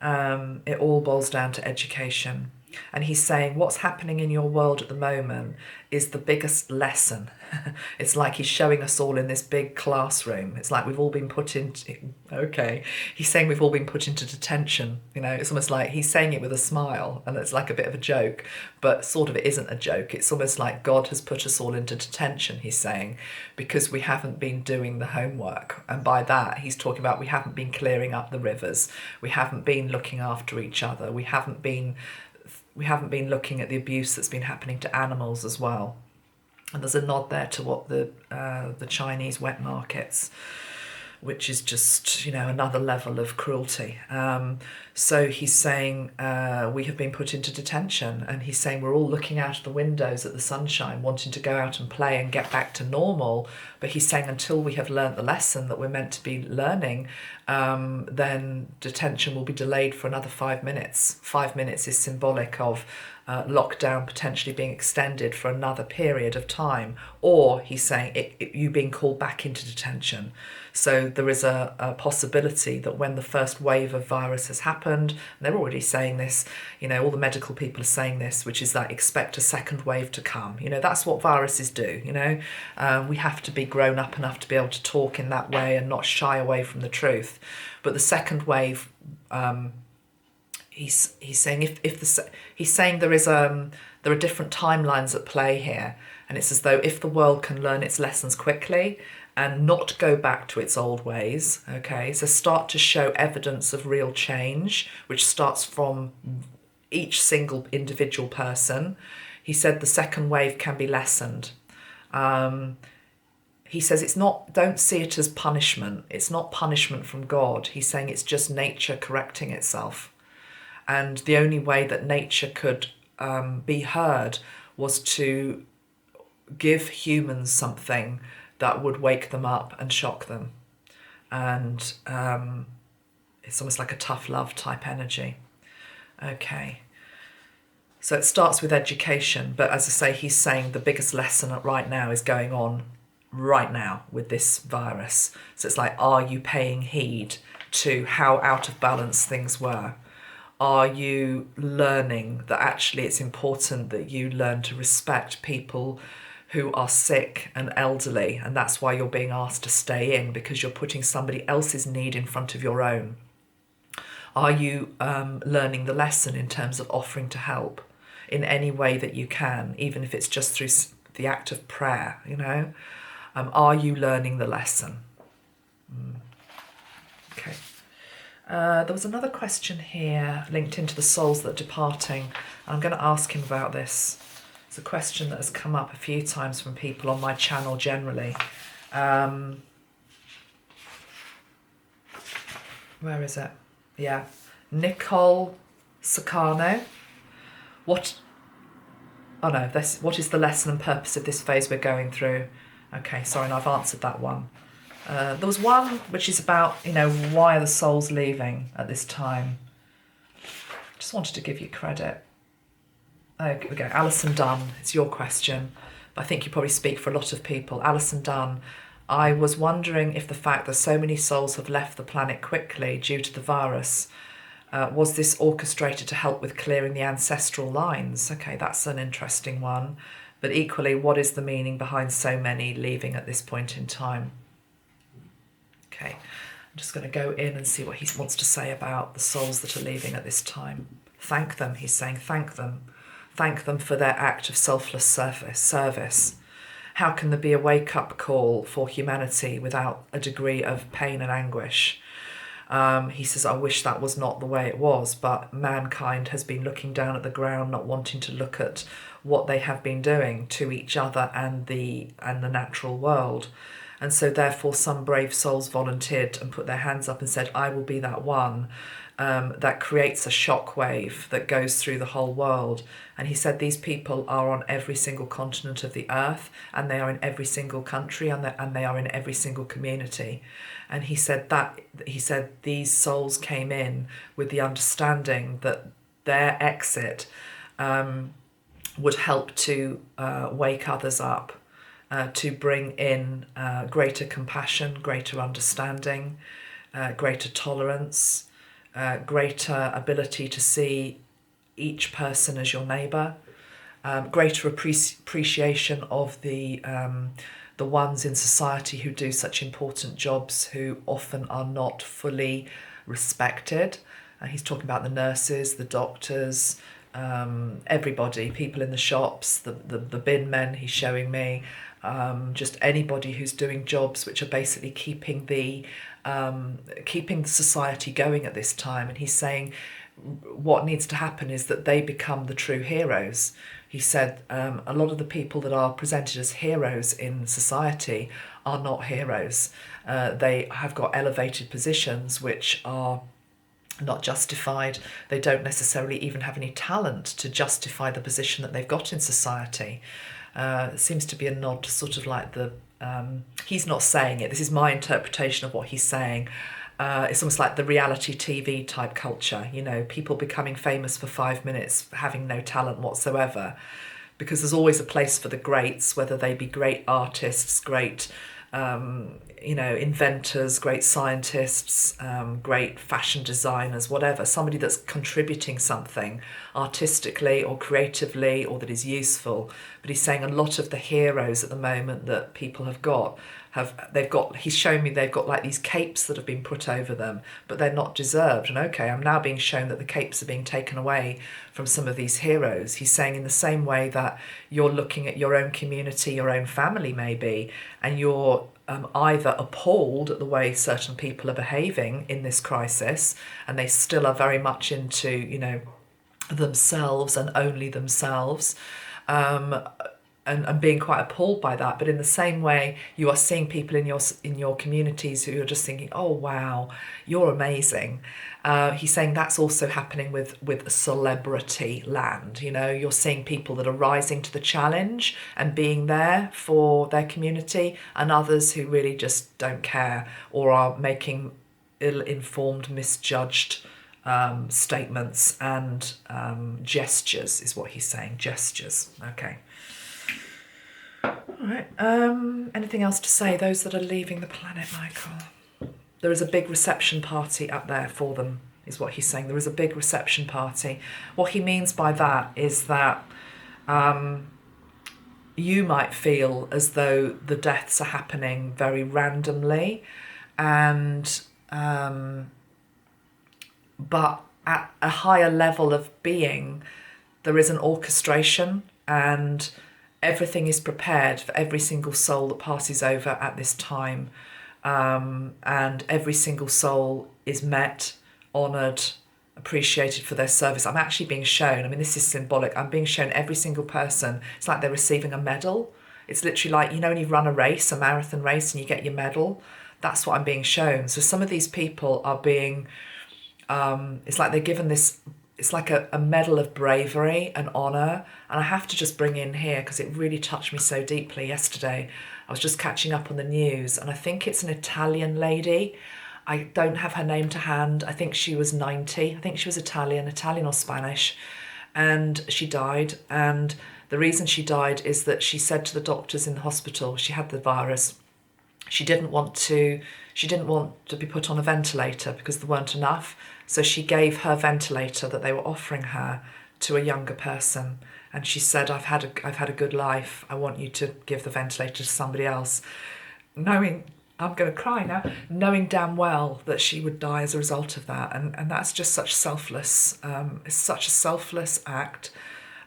It all boils down to education. And he's saying what's happening in your world at the moment is the biggest lesson. It's like he's showing us all in this big classroom. It's like we've all been put into, he's saying we've all been put into detention. It's almost like he's saying it with a smile and it's like a bit of a joke, but sort of it isn't a joke. It's almost like God has put us all into detention, he's saying, because we haven't been doing the homework. And by that, he's talking about we haven't been clearing up the rivers. We haven't been looking after each other. We haven't been looking at the abuse that's been happening to animals as well. And there's a nod there to what the Chinese wet markets, which is just, another level of cruelty. So he's saying we have been put into detention, and he's saying we're all looking out of the windows at the sunshine, wanting to go out and play and get back to normal. But he's saying until we have learnt the lesson that we're meant to be learning, then detention will be delayed for another 5 minutes. 5 minutes is symbolic of lockdown potentially being extended for another period of time, or he's saying you being called back into detention. So there is a possibility that when the first wave of virus has happened, and they're already saying this, all the medical people are saying this, which is that expect a second wave to come. That's what viruses do. We have to be grown up enough to be able to talk in that way and not shy away from the truth. But the second wave, he's saying he's saying there are different timelines at play here, and it's as though if the world can learn its lessons quickly and not go back to its old ways, so start to show evidence of real change, which starts from each single individual person. He said the second wave can be lessened. He says don't see it as punishment. It's not punishment from God. He's saying it's just nature correcting itself. And the only way that nature could be heard was to give humans something that would wake them up and shock them. And it's almost like a tough love type energy. Okay. So it starts with education, but as I say, he's saying the biggest lesson right now is going on right now with this virus. So it's like, are you paying heed to how out of balance things were? Are you learning that actually it's important that you learn to respect people who are sick and elderly, and that's why you're being asked to stay in, because you're putting somebody else's need in front of your own? Are you learning the lesson in terms of offering to help in any way that you can, even if it's just through the act of prayer, you know? Are you learning the lesson? Okay. There was another question here linked into the souls that are departing. I'm going to ask him about this. It's a question that has come up a few times from people on my channel generally. Where is it? Yeah. Nicole Sacano. What is the lesson and purpose of this phase we're going through? Okay, sorry, and I've answered that one. There was one which is about, why are the souls leaving at this time? Just wanted to give you credit. Okay, we go. Alison Dunn, it's your question. But I think you probably speak for a lot of people. Alison Dunn, I was wondering if the fact that so many souls have left the planet quickly due to the virus, was this orchestrated to help with clearing the ancestral lines? Okay, that's an interesting one. But equally, what is the meaning behind so many leaving at this point in time? Okay, I'm just going to go in and see what he wants to say about the souls that are leaving at this time. Thank them, he's saying, thank them. Thank them for their act of selfless service. How can there be a wake-up call for humanity without a degree of pain and anguish? He says, I wish that was not the way it was, but mankind has been looking down at the ground, not wanting to look at what they have been doing to each other and the natural world. And so therefore some brave souls volunteered and put their hands up and said, I will be that one. That creates a shockwave that goes through the whole world. And he said these people are on every single continent of the earth, and they are in every single country, and they are in every single community. And he said these souls came in with the understanding that their exit would help to wake others up, to bring in greater compassion, greater understanding, greater tolerance, greater ability to see each person as your neighbour, greater appreciation of the ones in society who do such important jobs who often are not fully respected. He's talking about the nurses, the doctors, everybody, people in the shops, the bin men he's showing me, just anybody who's doing jobs which are basically keeping the society going at this time. And he's saying what needs to happen is that they become the true heroes. He said a lot of the people that are presented as heroes in society are not heroes. They have got elevated positions which are not justified. They don't necessarily even have any talent to justify the position that they've got in society. It seems to be a nod to sort of like the he's not saying it, this is my interpretation of what he's saying. It's almost like the reality TV type culture, people becoming famous for 5 minutes, having no talent whatsoever, because there's always a place for the greats, whether they be great artists, great inventors, great scientists, great fashion designers, whatever, somebody that's contributing something artistically or creatively or that is useful. But he's saying a lot of the heroes at the moment that people have got, he's showing me they've got like these capes that have been put over them, but they're not deserved. And okay, I'm now being shown that the capes are being taken away from some of these heroes. He's saying in the same way that you're looking at your own community, your own family maybe, and you're either appalled at the way certain people are behaving in this crisis, and they still are very much into, themselves and only themselves, and being quite appalled by that. But in the same way, you are seeing people in your communities who are just thinking, oh wow, you're amazing. He's saying that's also happening with celebrity land. You're seeing people that are rising to the challenge and being there for their community, and others who really just don't care or are making ill-informed, misjudged statements and gestures is what he's saying. Gestures. Okay. All right. Anything else to say? Those that are leaving the planet, Michael. There is a big reception party up there for them, is what he's saying. There is a big reception party. What he means by that is that you might feel as though the deaths are happening very randomly, and but at a higher level of being, there is an orchestration, and everything is prepared for every single soul that passes over at this time. And every single soul is met, honoured, appreciated for their service. I'm actually being shown, I mean, this is symbolic, I'm being shown every single person. It's like they're receiving a medal. It's literally like, you know, when you run a race, a marathon race, and you get your medal, that's what I'm being shown. So some of these people are being, it's like they're given this, it's like a medal of bravery and honour. And I have to just bring in here, because it really touched me so deeply yesterday. I was just catching up on the news, and I think it's an Italian lady. I don't have her name to hand. I think she was 90. I think she was Italian or Spanish. And she died. And the reason she died is that she said to the doctors in the hospital, she had the virus. She didn't want to be put on a ventilator because there weren't enough. So she gave her ventilator that they were offering her to a younger person. And she said, I've had a good life. I want you to give the ventilator to somebody else. Knowing, I'm going to cry now, knowing damn well that she would die as a result of that. And that's just such selfless, it's such a selfless act.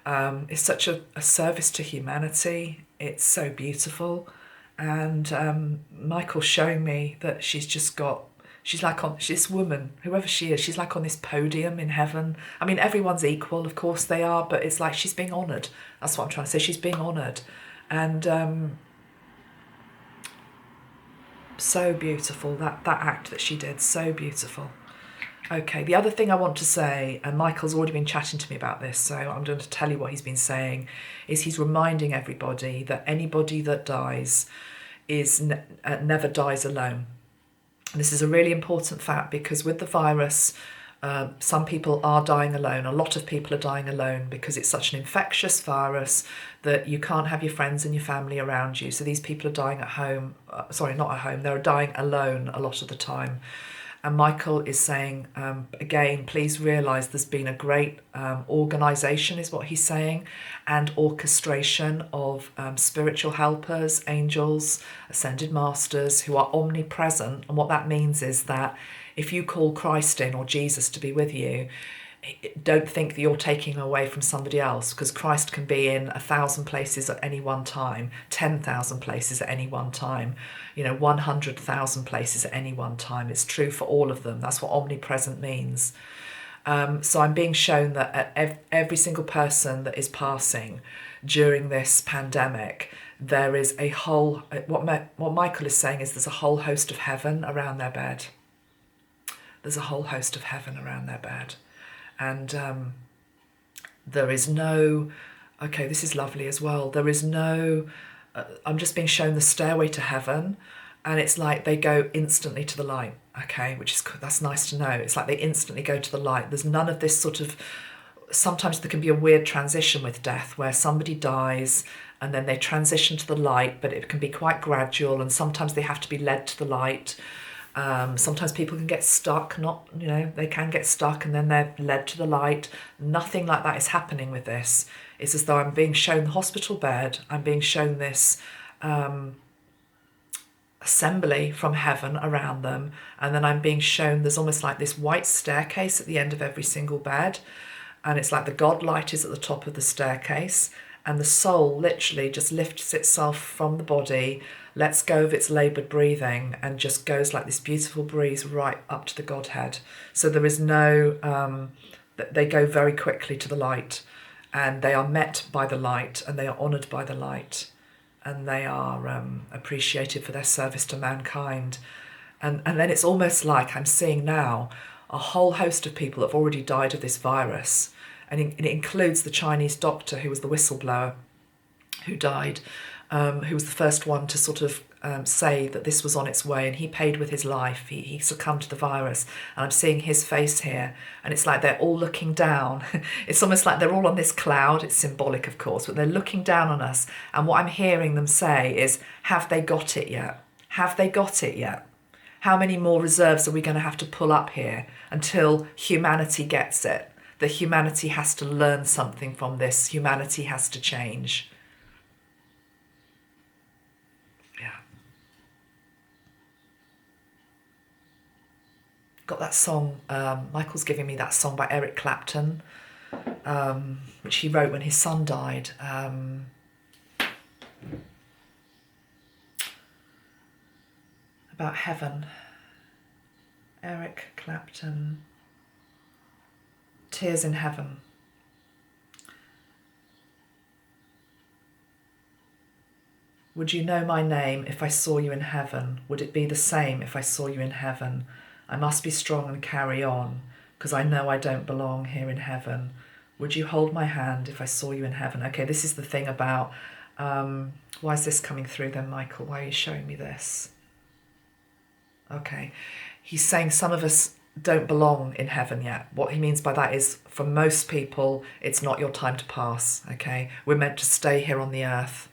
It's such a service to humanity. It's so beautiful. And Michael's showing me that she's this woman, whoever she is, she's like on this podium in heaven. I mean, everyone's equal, of course they are, but it's like she's being honoured. That's what I'm trying to say. She's being honoured. And so beautiful, that act that she did, so beautiful. Okay, the other thing I want to say, and Michael's already been chatting to me about this, so I'm going to tell you what he's been saying, is he's reminding everybody that anybody that dies never dies alone. This is a really important fact, because with the virus, some people are dying alone. A lot of people are dying alone because it's such an infectious virus that you can't have your friends and your family around you. So these people are dying at home. Not at home. They're dying alone a lot of the time. And Michael is saying, again, please realise there's been a great organisation, is what he's saying, and orchestration of spiritual helpers, angels, ascended masters who are omnipresent. And what that means is that if you call Christ in, or Jesus, to be with you, don't think that you're taking away from somebody else, because Christ can be in 1,000 places at any one time, 10,000 places at any one time, 100,000 places at any one time. It's true for all of them. That's what omnipresent means. So I'm being shown that every single person that is passing during this pandemic, there is a whole, what Michael is saying is there's a whole host of heaven around their bed. There's a whole host of heaven around their bed. And there is no, okay, this is lovely as well. There is no, I'm just being shown the stairway to heaven, and it's like they go instantly to the light, okay, that's nice to know. It's like they instantly go to the light. There's none of this sort of, sometimes there can be a weird transition with death where somebody dies and then they transition to the light, but it can be quite gradual, and sometimes they have to be led to the light. Sometimes people can get stuck, they can get stuck and then they're led to the light. Nothing like that is happening with this. It's as though I'm being shown the hospital bed, I'm being shown this assembly from heaven around them, and then I'm being shown there's almost like this white staircase at the end of every single bed, and it's like the God light is at the top of the staircase, and the soul literally just lifts itself from the body, lets go of its laboured breathing, and just goes like this beautiful breeze right up to the Godhead. So there is no, they go very quickly to the light, and they are met by the light, and they are honoured by the light, and they are appreciated for their service to mankind. And then it's almost like I'm seeing now a whole host of people that have already died of this virus, and it includes the Chinese doctor who was the whistleblower who died. who was the first one to sort of say that this was on its way, and he paid with his life. He succumbed to the virus, and I'm seeing his face here, and it's like they're all looking down. It's almost like they're all on this cloud. It's symbolic, of course, but they're looking down on us, and what I'm hearing them say is, have they got it yet? Have they got it yet? How many more reserves are we going to have to pull up here until humanity gets it? That humanity has to learn something from this. Humanity has to change. Got that song, Michael's giving me that song by Eric Clapton, which he wrote when his son died. About heaven. Eric Clapton. Tears in Heaven. Would you know my name if I saw you in heaven? Would it be the same if I saw you in heaven? I must be strong and carry on, because I know I don't belong here in heaven. Would you hold my hand if I saw you in heaven? Okay, this is the thing about, why is this coming through then, Michael? Why are you showing me this? Okay, he's saying some of us don't belong in heaven yet. What he means by that is, for most people, it's not your time to pass, okay? We're meant to stay here on the earth.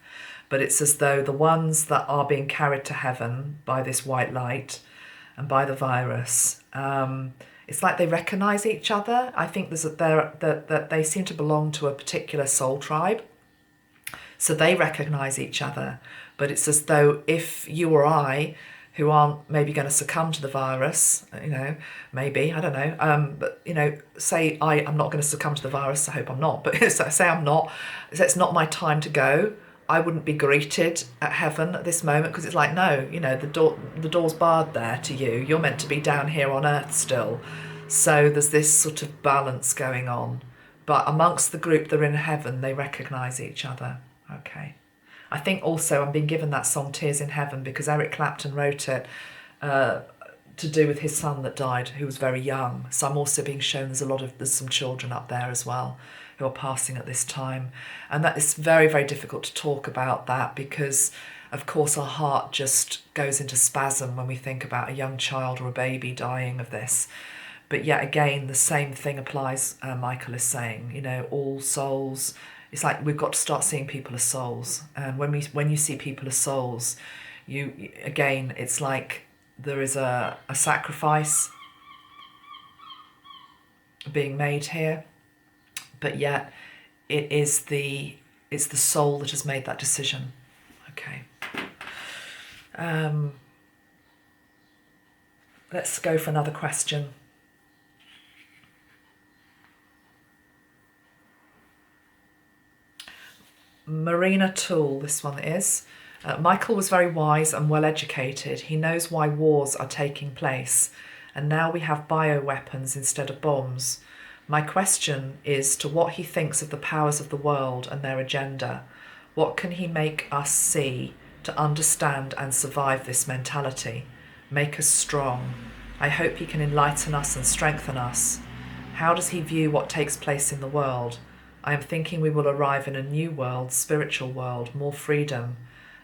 But it's as though the ones that are being carried to heaven by this white light and by the virus, it's like they recognise each other. I think that they seem to belong to a particular soul tribe. So they recognise each other. But it's as though if you or I, who aren't maybe going to succumb to the virus, maybe, I don't know, but, say I'm not going to succumb to the virus, I hope I'm not, but say I'm not, it's not my time to go, I wouldn't be greeted at heaven at this moment, because it's like, no, the door's barred there to you. You're meant to be down here on earth still. So there's this sort of balance going on. But amongst the group that are in heaven, they recognise each other. Okay. I think also I'm being given that song Tears in Heaven because Eric Clapton wrote it to do with his son that died, who was very young. So I'm also being shown there's some children up there as well who are passing at this time. And that is very, very difficult to talk about that because, of course, our heart just goes into spasm when we think about a young child or a baby dying of this. But yet again, the same thing applies, Michael is saying, all souls. It's like we've got to start seeing people as souls. And when you see people as souls, again, it's like there is a sacrifice being made here. But yet it's the soul that has made that decision. Okay. Let's go for another question. Marina Tool, this one is. Michael was very wise and well educated. He knows why wars are taking place. And now we have bioweapons instead of bombs. My question is to what he thinks of the powers of the world and their agenda. What can he make us see to understand and survive this mentality? Make us strong. I hope he can enlighten us and strengthen us. How does he view what takes place in the world? I am thinking we will arrive in a new world, spiritual world, more freedom.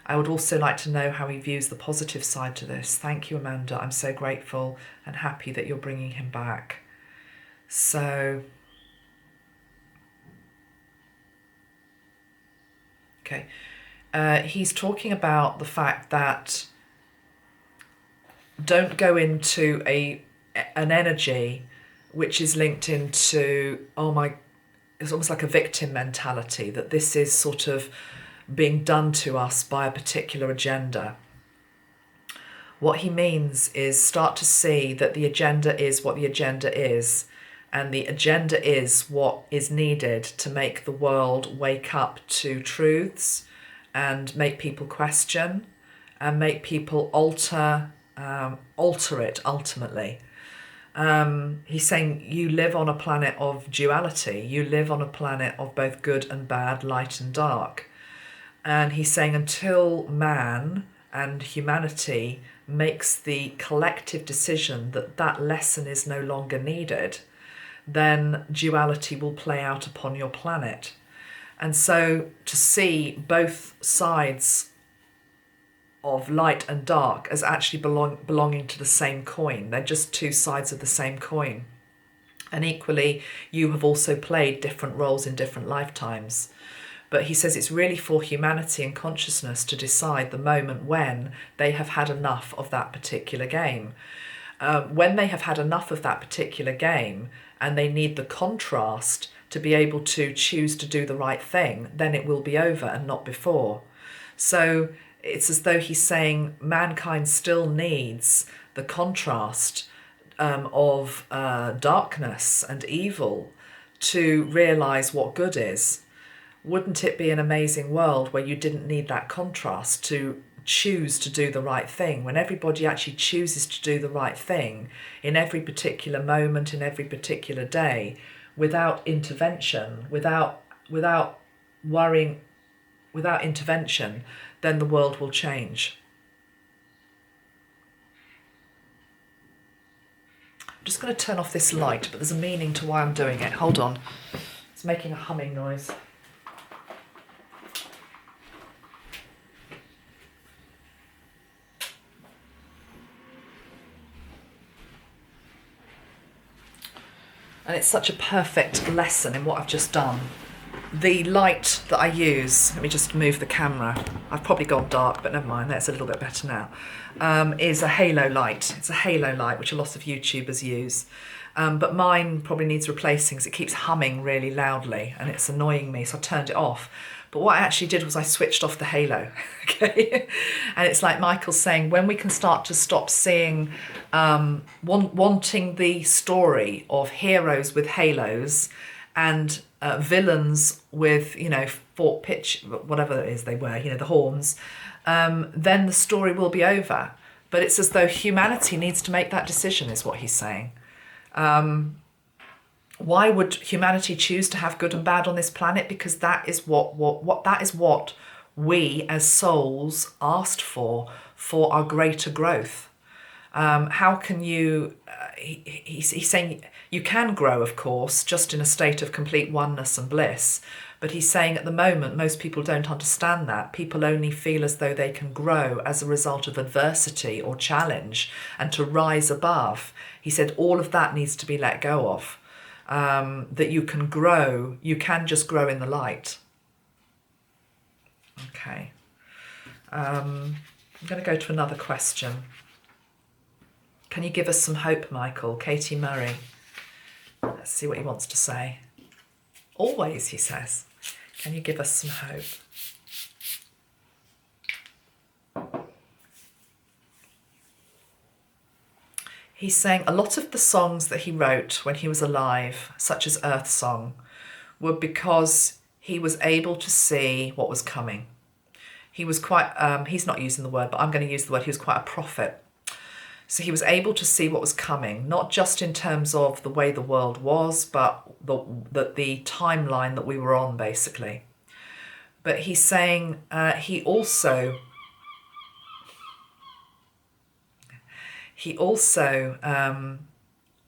I would also like to know how he views the positive side to this. Thank you, Amanda. I'm so grateful and happy that you're bringing him back. So, okay, he's talking about the fact that don't go into an energy which is linked into, it's almost like a victim mentality, that this is sort of being done to us by a particular agenda. What he means is start to see that the agenda is what the agenda is. And the agenda is what is needed to make the world wake up to truths and make people question and make people alter it ultimately. He's saying you live on a planet of duality. You live on a planet of both good and bad, light and dark. And he's saying until man and humanity makes the collective decision that that lesson is no longer needed, then duality will play out upon your planet. And so to see both sides of light and dark as actually belonging to the same coin. They're just two sides of the same coin. And equally, you have also played different roles in different lifetimes. But he says it's really for humanity and consciousness to decide the moment when they have had enough of that particular game. When they have had enough of that particular game and they need the contrast to be able to choose to do the right thing, then it will be over and not before. So it's as though he's saying mankind still needs the contrast of darkness and evil to realise what good is. Wouldn't it be an amazing world where you didn't need that contrast to choose to do the right thing, when everybody actually chooses to do the right thing in every particular moment, in every particular day, without intervention, without worrying, without intervention, then the world will change. I'm just going to turn off this light, but there's a meaning to why I'm doing it. Hold on. It's making a humming noise. And it's such a perfect lesson in what I've just done. The light that I use, let me just move the camera. I've probably gone dark, but never mind, that's a little bit better now, is a halo light. It's a halo light, which a lot of YouTubers use. But mine probably needs replacing because it keeps humming really loudly and it's annoying me, so I turned it off. But what I actually did was I switched off the halo, okay? And it's like Michael's saying, when we can start to stop seeing, wanting the story of heroes with halos and villains with, fort pitch, whatever it is they wear, the horns, then the story will be over. But it's as though humanity needs to make that decision, is what he's saying. Why would humanity choose to have good and bad on this planet? Because that is what we as souls asked for our greater growth. How can you? He's saying you can grow, of course, just in a state of complete oneness and bliss. But he's saying at the moment, most people don't understand that. People only feel as though they can grow as a result of adversity or challenge and to rise above. He said all of that needs to be let go of. That you can grow, you can just grow in the light. Okay. I'm going to go to another question. Can you give us some hope, Michael? Katie Murray. Let's see what he wants to say. Always, he says. Can you give us some hope? He's saying a lot of the songs that he wrote when he was alive, such as Earth Song, were because he was able to see what was coming. He was quite, he's not using the word, but I'm going to use the word, he was quite a prophet. So he was able to see what was coming, not just in terms of the way the world was, but the timeline that we were on, basically. But he's saying he also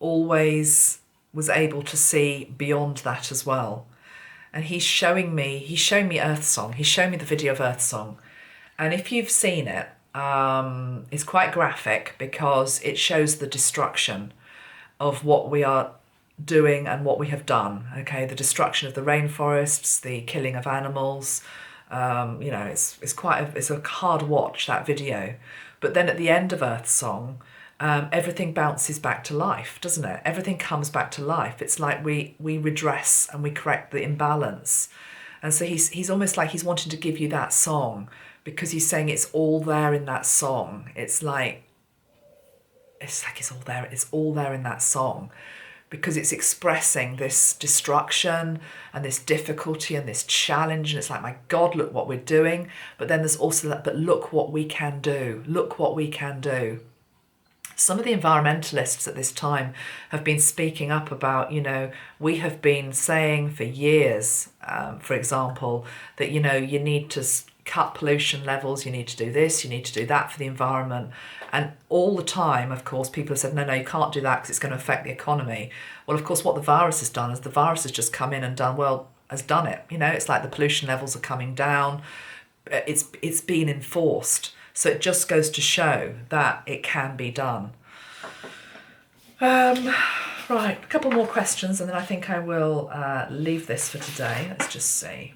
always was able to see beyond that as well. And he's showing me Earth Song. He's shown me the video of Earth Song. And if you've seen it, it's quite graphic because it shows the destruction of what we are doing and what we have done. Okay, the destruction of the rainforests, the killing of animals. It's a hard watch, that video. But then at the end of Earth Song, everything bounces back to life, doesn't it? Everything comes back to life. It's like we redress and we correct the imbalance. And so he's almost like he's wanting to give you that song because he's saying it's all there in that song. It's all there in that song because it's expressing this destruction and this difficulty and this challenge. And it's like, my God, look what we're doing. But then there's also that, but look what we can do. Look what we can do. Some of the environmentalists at this time have been speaking up about, we have been saying for years, for example, that, you need to cut pollution levels, you need to do this, you need to do that for the environment. And all the time, of course, people have said, no, you can't do that because it's going to affect the economy. Well, of course, what the virus has done is the virus has just come in and done, well, has done it. You know, it's like the pollution levels are coming down. It's been enforced. So it just goes to show that it can be done. Right, a couple more questions and then I think I will leave this for today. Let's just see.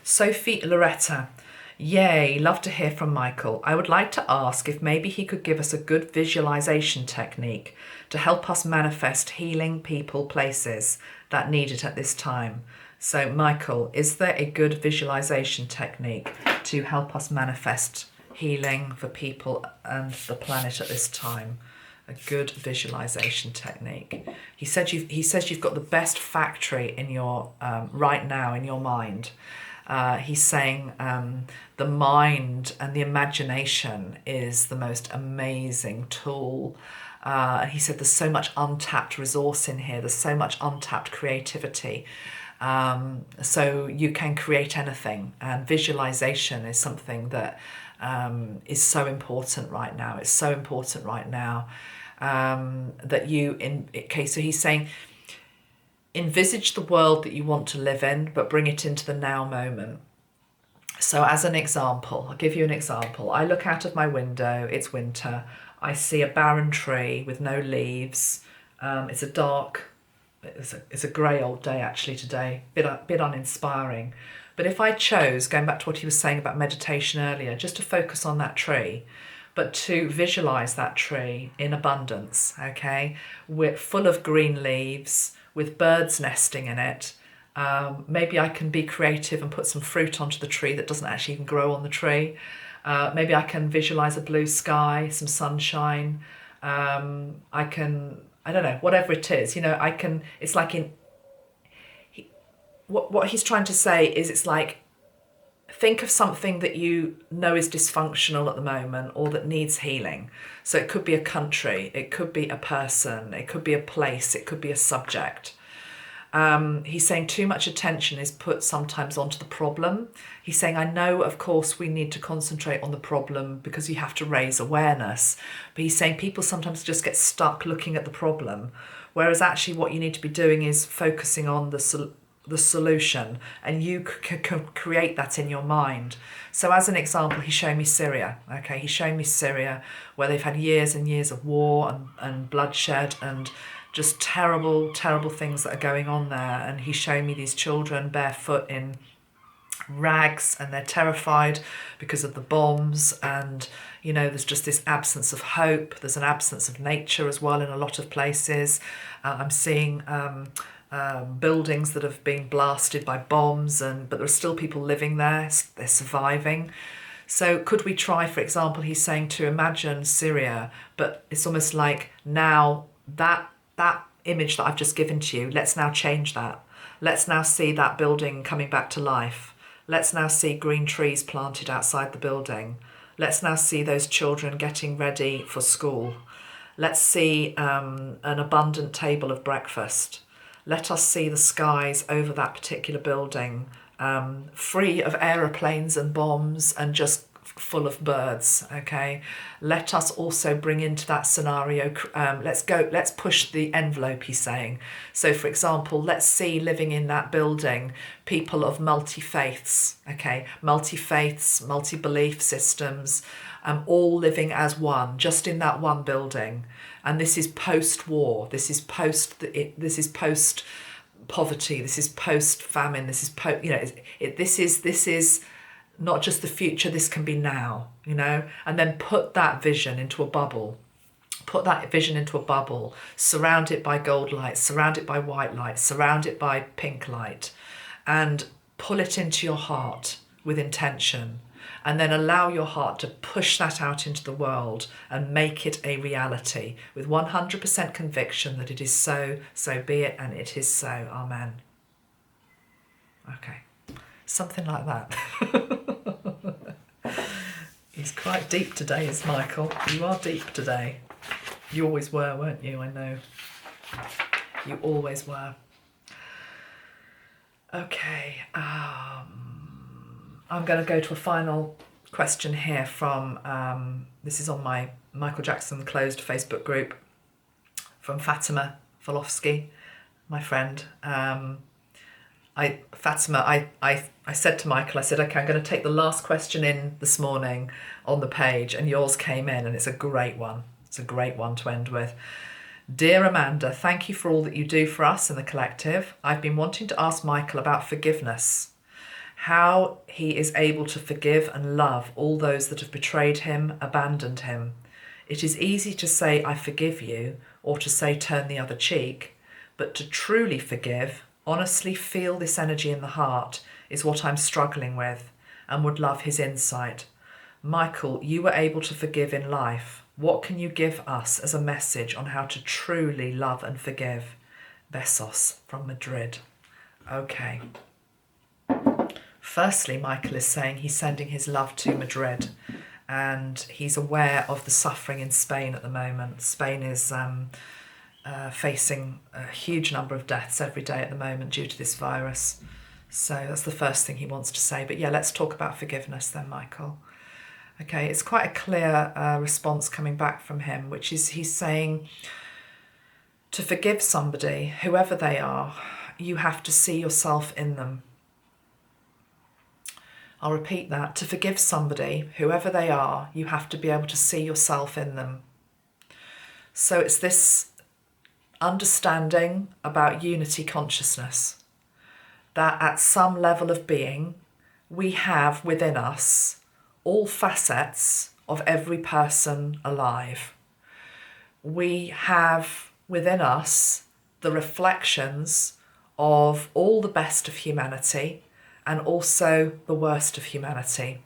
Sophie Loretta. Yay, love to hear from Michael. I would like to ask if maybe he could give us a good visualization technique to help us manifest healing people, places that need it at this time. So Michael, is there a good visualization technique to help us manifest healing for people and the planet at this time? A good visualization technique. He says you've got the best factory in your right now in your mind. He's saying the mind and the imagination is the most amazing tool. He said there's so much untapped resource in here. There's so much untapped creativity. So you can create anything. And visualization is something that is so important right now. It's so important right now that so he's saying, envisage the world that you want to live in, but bring it into the now moment. So as an example, I'll give you an example. I look out of my window, it's winter. I see a barren tree with no leaves. It's a grey old day actually today, bit uninspiring. But if I chose, going back to what he was saying about meditation earlier, just to focus on that tree, but to visualize that tree in abundance, okay? We're full of green leaves, with birds nesting in it. Maybe I can be creative and put some fruit onto the tree that doesn't actually even grow on the tree. Maybe I can visualize a blue sky, some sunshine. I don't know, whatever it is, you know, it's like what he's trying to say is it's like, think of something that you know is dysfunctional at the moment or that needs healing. So it could be a country, it could be a person, it could be a place, it could be a subject. He's saying too much attention is put sometimes onto the problem. He's saying, I know, of course, we need to concentrate on the problem because you have to raise awareness. But he's saying people sometimes just get stuck looking at the problem, whereas actually what you need to be doing is focusing on the solution, and you can create that in your mind. So as an example, he's showing me Syria. Okay, he's showing me Syria, where they've had years and years of war and bloodshed and just terrible, terrible things that are going on there. And he's showing me these children barefoot in rags, and they're terrified because of the bombs. And you know, there's just this absence of hope. There's an absence of nature as well in a lot of places. I'm seeing buildings that have been blasted by bombs, but there are still people living there. They're surviving. So could we try, for example, he's saying to imagine Syria, but it's almost like now that image that I've just given to you, let's now change that. Let's now see that building coming back to life. Let's now see green trees planted outside the building. Let's now see those children getting ready for school. Let's see an abundant table of breakfast. Let us see the skies over that particular building, free of aeroplanes and bombs and just full of birds, okay? Let us also bring into that scenario, let's push the envelope, he's saying. So for example, let's see living in that building people of multi-faiths, okay? Multi-faiths, multi-belief systems, all living as one, just in that one building. And this is post-war, this is post-poverty, this is post-famine, this is this is not just the future, this can be now, you know? And then put that vision into a bubble. Put that vision into a bubble, surround it by gold light, surround it by white light, surround it by pink light, and pull it into your heart with intention. And then allow your heart to push that out into the world and make it a reality with 100% conviction that it is so, so be it, and it is so. Amen. Okay, something like that. He's quite deep today, is Michael. You are deep today. You always were, weren't you? I know. You always were. Okay. I'm going to go to a final question here from, this is on my Michael Jackson closed Facebook group. from Fatima Volofsky, my friend. I said to Michael, I said, okay, I'm going to take the last question in this morning on the page, and yours came in, and it's a great one. It's a great one to end with. Dear Amanda, thank you for all that you do for us in the collective. I've been wanting to ask Michael about forgiveness, how he is able to forgive and love all those that have betrayed him, abandoned him. It is easy to say, I forgive you, or to say, turn the other cheek, but to truly forgive, honestly feel this energy in the heart, is what I'm struggling with, and would love his insight. Michael, you were able to forgive in life. What can you give us as a message on how to truly love and forgive? Besos from Madrid. Okay. Firstly, Michael is saying he's sending his love to Madrid, and he's aware of the suffering in Spain at the moment. Spain is facing a huge number of deaths every day at the moment due to this virus. So that's the first thing he wants to say. But yeah, let's talk about forgiveness then, Michael. Okay, it's quite a clear response coming back from him, which is he's saying to forgive somebody, whoever they are, you have to see yourself in them. I'll repeat that. To forgive somebody, whoever they are, you have to be able to see yourself in them. So it's this understanding about unity consciousness, that at some level of being, we have within us all facets of every person alive. We have within us the reflections of all the best of humanity and also the worst of humanity.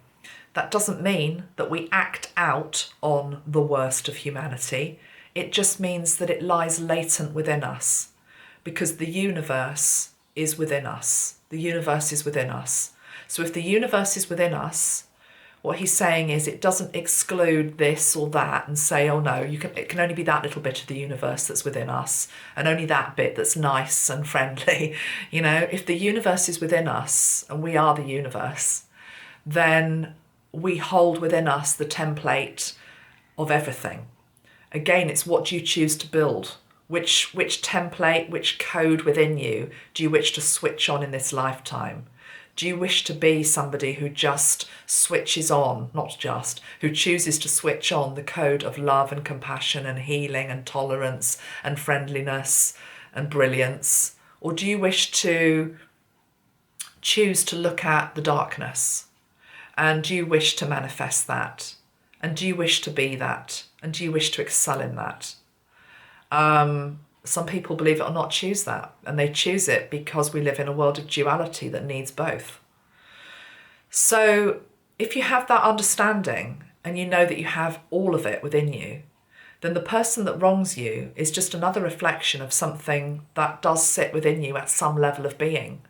That doesn't mean that we act out on the worst of humanity. It just means that it lies latent within us, because the universe is within us. The universe is within us. So if the universe is within us, what he's saying is it doesn't exclude this or that and say, oh no, it can only be that little bit of the universe that's within us and only that bit that's nice and friendly. You know, if the universe is within us and we are the universe, then we hold within us the template of everything. Again, it's what you choose to build. Which template, which code within you do you wish to switch on in this lifetime? Do you wish to be somebody who just switches on, who chooses to switch on the code of love and compassion and healing and tolerance and friendliness and brilliance? Or do you wish to choose to look at the darkness? And do you wish to manifest that? And do you wish to be that? And do you wish to excel in that? Some people, believe it or not, choose that, and they choose it because we live in a world of duality that needs both. So if you have that understanding and you know that you have all of it within you, then the person that wrongs you is just another reflection of something that does sit within you at some level of being,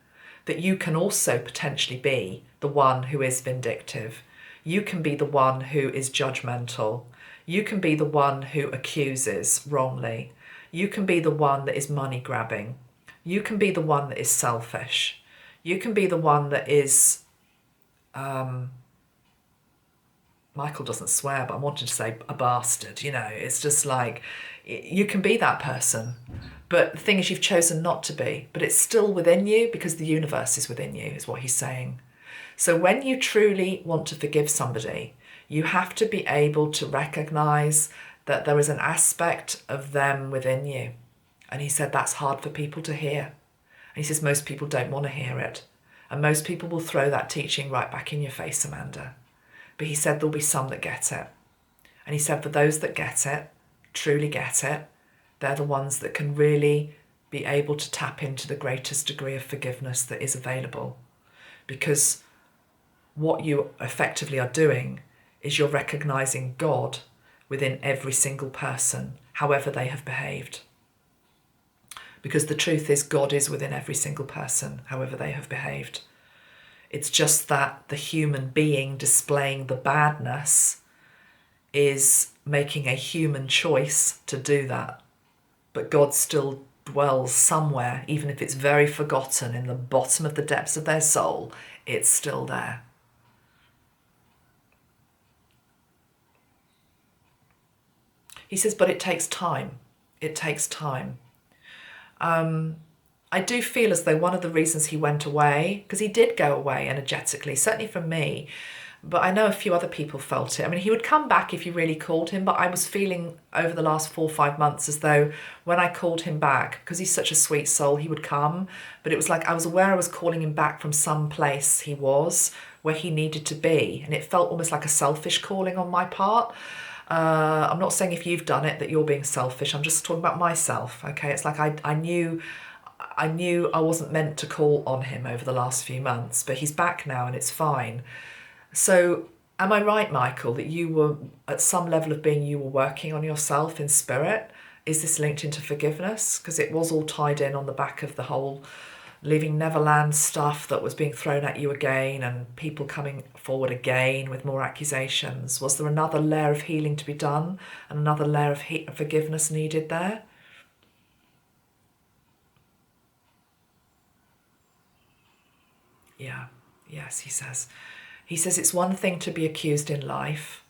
that you can also potentially be the one who is vindictive. You can be the one who is judgmental. You can be the one who accuses wrongly. You can be the one that is money grabbing. You can be the one that is selfish. You can be the one that is, Michael doesn't swear, but I wanted to say a bastard, you know, it's just like, you can be that person. But the thing is, you've chosen not to be, but it's still within you because the universe is within you, is what he's saying. So when you truly want to forgive somebody, you have to be able to recognize that there is an aspect of them within you. And he said that's hard for people to hear. And he says most people don't want to hear it. And most people will throw that teaching right back in your face, Amanda. But he said there'll be some that get it. And he said for those that get it, truly get it, they're the ones that can really be able to tap into the greatest degree of forgiveness that is available. Because what you effectively are doing is you're recognizing God within every single person, however they have behaved. Because the truth is, God is within every single person, however they have behaved. It's just that the human being displaying the badness is making a human choice to do that. But God still dwells somewhere, even if it's very forgotten in the bottom of the depths of their soul, it's still there. He says, but it takes time. It takes time. I do feel as though one of the reasons he went away, because he did go away energetically, certainly for me, but I know a few other people felt it. I mean, he would come back if you really called him, but I was feeling over the last 4 or 5 months as though when I called him back, because he's such a sweet soul, he would come, but it was like I was aware I was calling him back from some place he was, where he needed to be, and it felt almost like a selfish calling on my part. I'm not saying if you've done it that you're being selfish, I'm just talking about myself, okay? It's like I knew I wasn't meant to call on him over the last few months, but he's back now and it's fine. So am I right, Michael, that you were, at some level of being, you were working on yourself in spirit? Is this linked into forgiveness? Because it was all tied in on the back of the whole Leaving Neverland stuff that was being thrown at you again and people coming forward again with more accusations. Was there another layer of healing to be done and another layer of forgiveness needed there? Yeah, yes, he says. He says it's one thing to be accused in life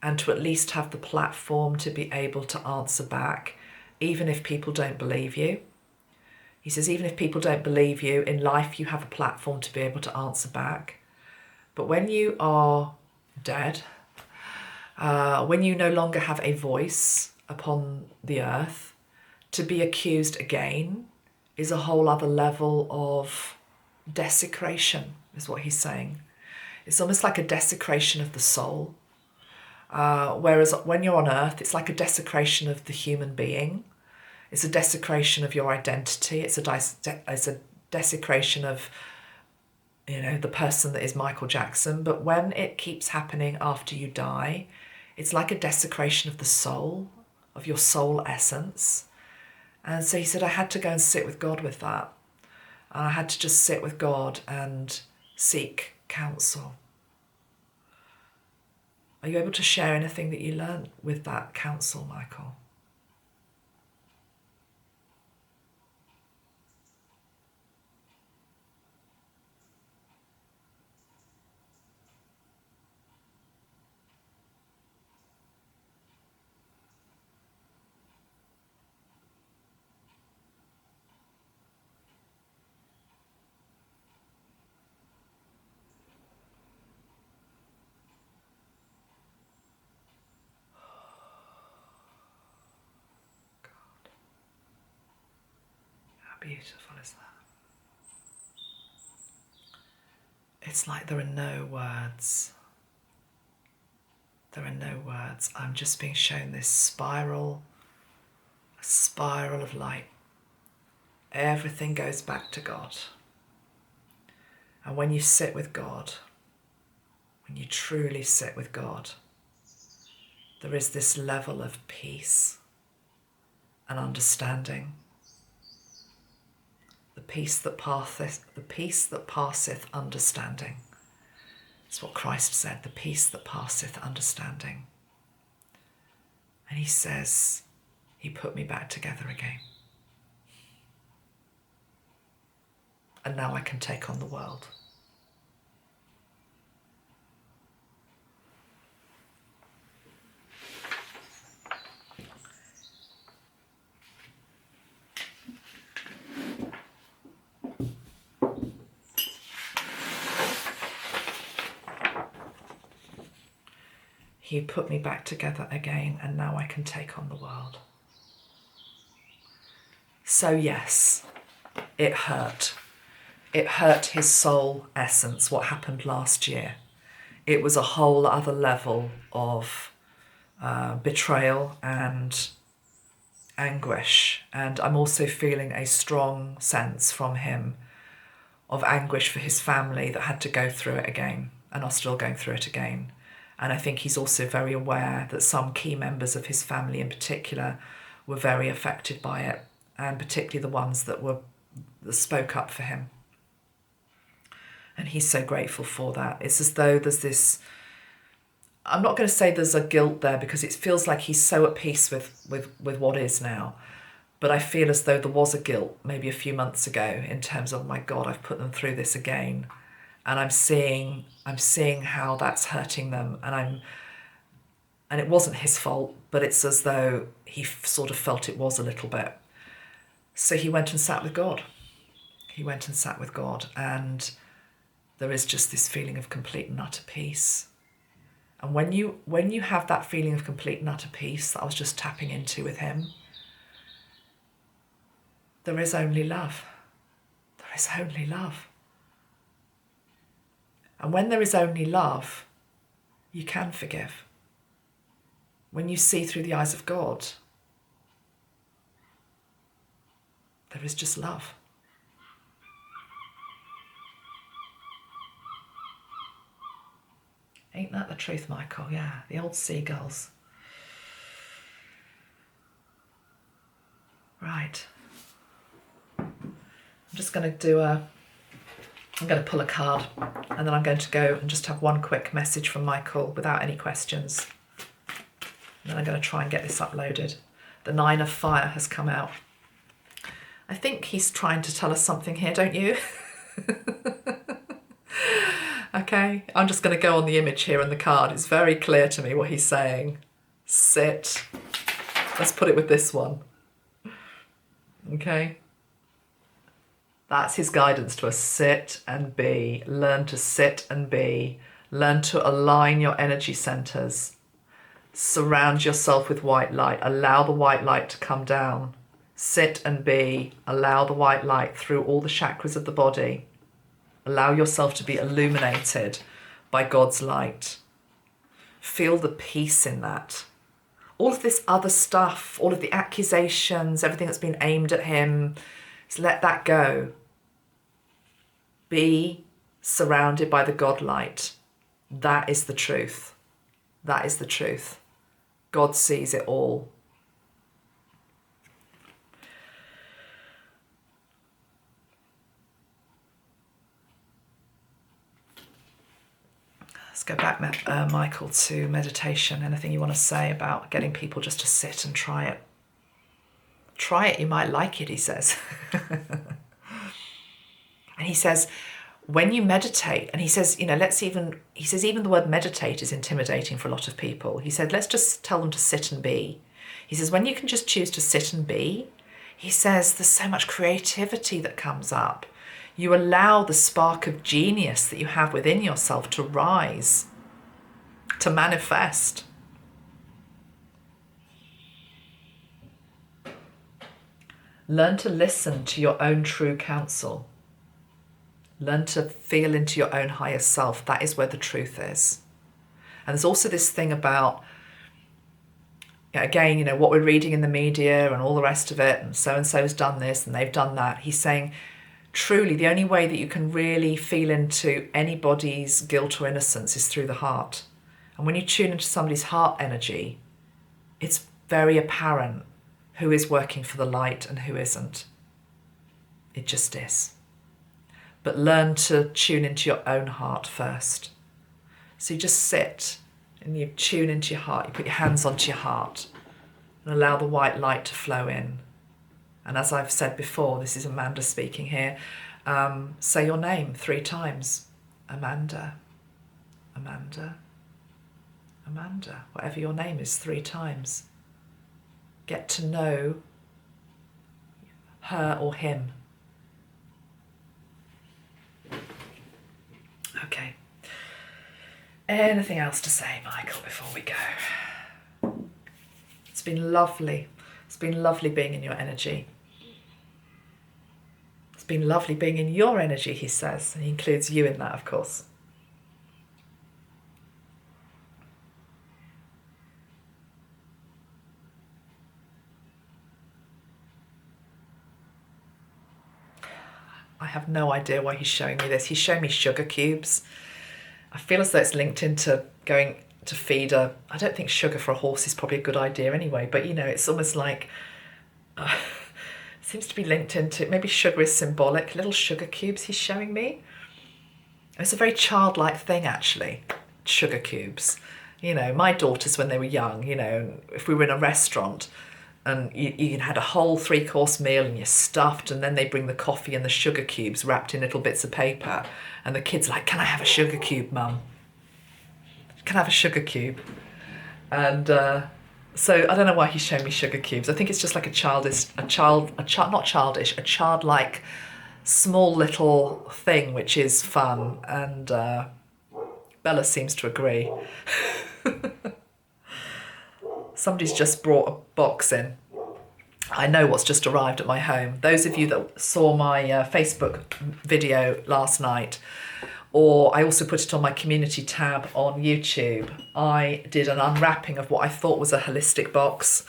and to at least have the platform to be able to answer back, even if people don't believe you. He says, even if people don't believe you, in life you have a platform to be able to answer back. But when you are dead, when you no longer have a voice upon the earth, to be accused again is a whole other level of desecration, is what he's saying. It's almost like a desecration of the soul. Whereas when you're on earth, it's like a desecration of the human being. It's a desecration of your identity. It's a desecration of, the person that is Michael Jackson. But when it keeps happening after you die, it's like a desecration of the soul, of your soul essence. And so he said, I had to go and sit with God with that. And I had to just sit with God and seek counsel. Are you able to share anything that you learned with that counsel, Michael? Beautiful is that? It's like there are no words. There are no words. I'm just being shown this spiral, a spiral of light. Everything goes back to God. And when you sit with God, when you truly sit with God, there is this level of peace and understanding. The peace that passeth understanding. It's what Christ said, the peace that passeth understanding. And he says, he put me back together again. And now I can take on the world. He put me back together again, and now I can take on the world. So yes, it hurt. It hurt his soul essence, what happened last year. It was a whole other level of betrayal and anguish. And I'm also feeling a strong sense from him of anguish for his family that had to go through it again and are still going through it again. And I think he's also very aware that some key members of his family in particular were very affected by it, and particularly the ones that spoke up for him. And he's so grateful for that. It's as though there's this, I'm not going to say there's a guilt there because it feels like he's so at peace with what is now. But I feel as though there was a guilt maybe a few months ago in terms of, my God, I've put them through this again. And I'm seeing how that's hurting them. And And it wasn't his fault, but it's as though he sort of felt it was a little bit. So he went and sat with God. He went and sat with God, and there is just this feeling of complete and utter peace. And when you have that feeling of complete and utter peace that I was just tapping into with him, there is only love. There is only love. And when there is only love, you can forgive. When you see through the eyes of God, there is just love. Ain't that the truth, Michael? Yeah, the old seagulls. Right. I'm just going to I'm going to pull a card, and then I'm going to go and just have one quick message from Michael without any questions. And then I'm going to try and get this uploaded. The 9 of Fire has come out. I think he's trying to tell us something here, don't you? Okay, I'm just going to go on the image here and the card. It's very clear to me what he's saying. Sit. Let's put it with this one. Okay. That's his guidance to us. Sit and be. Learn to sit and be. Learn to align your energy centers. Surround yourself with white light. Allow the white light to come down. Sit and be. Allow the white light through all the chakras of the body. Allow yourself to be illuminated by God's light. Feel the peace in that. All of this other stuff, all of the accusations, everything that's been aimed at him, just let that go. Be surrounded by the God light. That is the truth. That is the truth. God sees it all. Let's go back, Michael, to meditation. Anything you want to say about getting people just to sit and try it? Try it, you might like it, he says. And he says, when you meditate, and he says, he says even the word meditate is intimidating for a lot of people. He said, let's just tell them to sit and be. He says, when you can just choose to sit and be, he says, there's so much creativity that comes up. You allow the spark of genius that you have within yourself to rise, to manifest. Learn to listen to your own true counsel. Learn to feel into your own higher self. That is where the truth is. And there's also this thing about, again, what we're reading in the media and all the rest of it, and so-and-so's done this and they've done that. He's saying, truly, the only way that you can really feel into anybody's guilt or innocence is through the heart. And when you tune into somebody's heart energy, it's very apparent who is working for the light and who isn't. It just is. But learn to tune into your own heart first. So you just sit and you tune into your heart. You put your hands onto your heart and allow the white light to flow in. And as I've said before, this is Amanda speaking here, say your name 3 times. Amanda, Amanda, Amanda. Whatever your name is, 3 times. Get to know her or him. Okay. Anything else to say, Michael, before we go? It's been lovely. It's been lovely being in your energy. It's been lovely being in your energy, he says, and he includes you in that, of course. I have no idea why he's showing me this. He's showing me sugar cubes. I feel as though it's linked into going to feed I don't think sugar for a horse is probably a good idea anyway, but it's almost like, seems to be linked into, maybe sugar is symbolic, little sugar cubes he's showing me. It's a very childlike thing, actually, sugar cubes. My daughters, when they were young, if we were in a restaurant and you had a whole 3-course meal and you're stuffed, and then they bring the coffee and the sugar cubes wrapped in little bits of paper, and the kid's like, can I have a sugar cube, Mum? Can I have a sugar cube? And so I don't know why he's showing me sugar cubes. I think it's just like a childlike, small little thing, which is fun. And Bella seems to agree. Somebody's just brought a box in. I know what's just arrived at my home. Those of you that saw my Facebook video last night, or I also put it on my community tab on YouTube, I did an unwrapping of what I thought was a holistic box,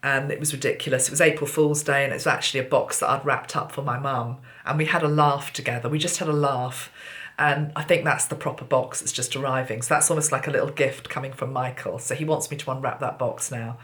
and it was ridiculous. It was April Fool's Day, and it was actually a box that I'd wrapped up for my mum, and we had a laugh together. We just had a laugh, and I think that's the proper box that's just arriving. So that's almost like a little gift coming from Michael. So he wants me to unwrap that box now.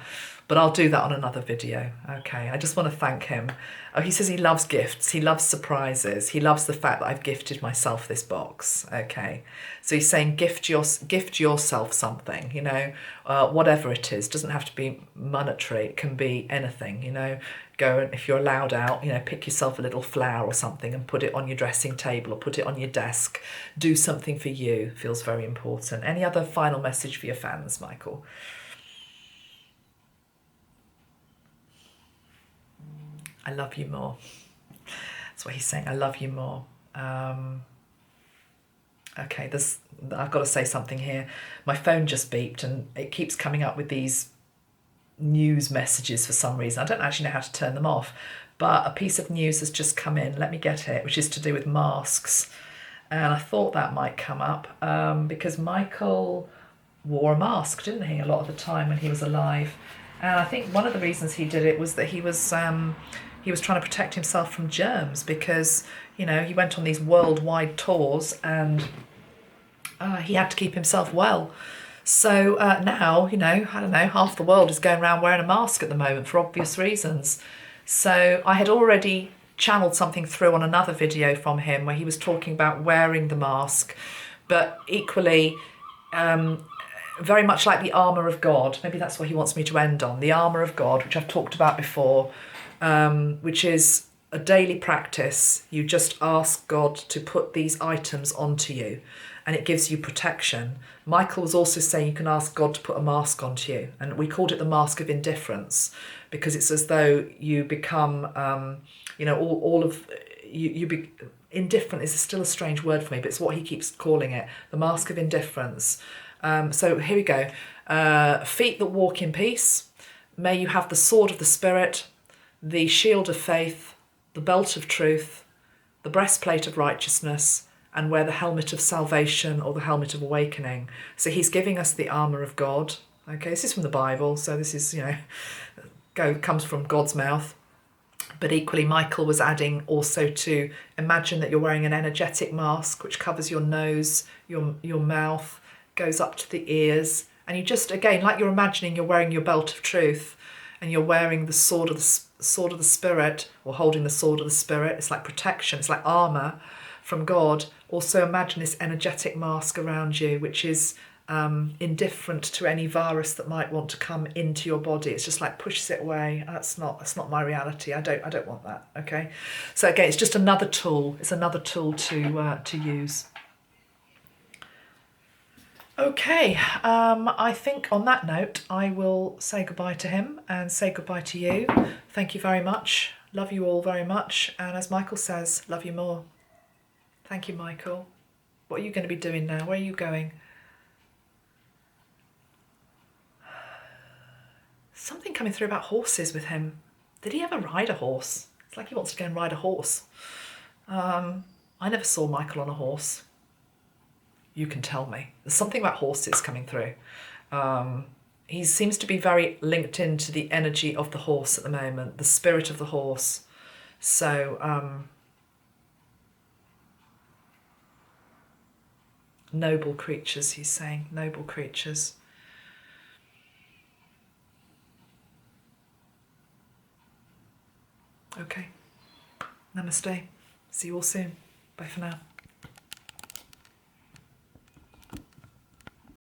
But I'll do that on another video. Okay, I just want to thank him. Oh, he says he loves gifts. He loves surprises. He loves the fact that I've gifted myself this box. Okay, so he's saying gift yourself something, you know, whatever it is. Doesn't have to be monetary. It can be anything, you know. Go and, if you're allowed out, you know, pick yourself a little flower or something and put it on your dressing table or put it on your desk. Do something for you. Feels very important. Any other final message for your fans, Michael? I love you more. That's what he's saying. I love you more. Okay, I've got to say something here. My phone just beeped and it keeps coming up with these news messages for some reason. I don't actually know how to turn them off, but a piece of news has just come in. Let me get it, which is to do with masks. And I thought that might come up because Michael wore a mask, didn't he, a lot of the time when he was alive. And I think one of the reasons he did it was that he was trying to protect himself from germs because, you know, he went on these worldwide tours and he had to keep himself well. So now, you know, I don't know, half the world is going around wearing a mask at the moment for obvious reasons. So I had already channeled something through on another video from him where he was talking about wearing the mask, but equally very much like the armour of God. Maybe that's what he wants me to end on. The armour of God, which I've talked about before, which is a daily practice. You just ask God to put these items onto you and it gives you protection. Michael was also saying you can ask God to put a mask onto you, and we called it the mask of indifference because it's as though you become, you know, all of you be indifferent is still a strange word for me, but it's what he keeps calling it, the mask of indifference. So here we go. Feet that walk in peace. May you have the sword of the Spirit, the shield of faith, the belt of truth, the breastplate of righteousness, and wear the helmet of salvation or the helmet of awakening. So he's giving us the armour of God. Okay, this is from the Bible, so this is, you know, comes from God's mouth. But equally, Michael was adding also to imagine that you're wearing an energetic mask which covers your nose, your mouth, goes up to the ears, and you just, again, like you're imagining you're wearing your belt of truth and you're wearing the sword of the Spirit, or holding the sword of the Spirit. It's like protection, it's like armour from God. Also imagine this energetic mask around you, which is indifferent to any virus that might want to come into your body. It's just like pushes it away. That's not my reality. I don't want that. Okay, so again, it's just another tool. It's another tool to use. Okay, I think on that note, I will say goodbye to him and say goodbye to you. Thank you very much. Love you all very much. And as Michael says, love you more. Thank you, Michael. What are you going to be doing now? Where are you going? Something coming through about horses with him. Did he ever ride a horse? It's like he wants to go and ride a horse. I never saw Michael on a horse. You can tell me. There's something about horses coming through. He seems to be very linked into the energy of the horse at the moment, the spirit of the horse. So, noble creatures, he's saying, noble creatures. Okay. Namaste. See you all soon. Bye for now.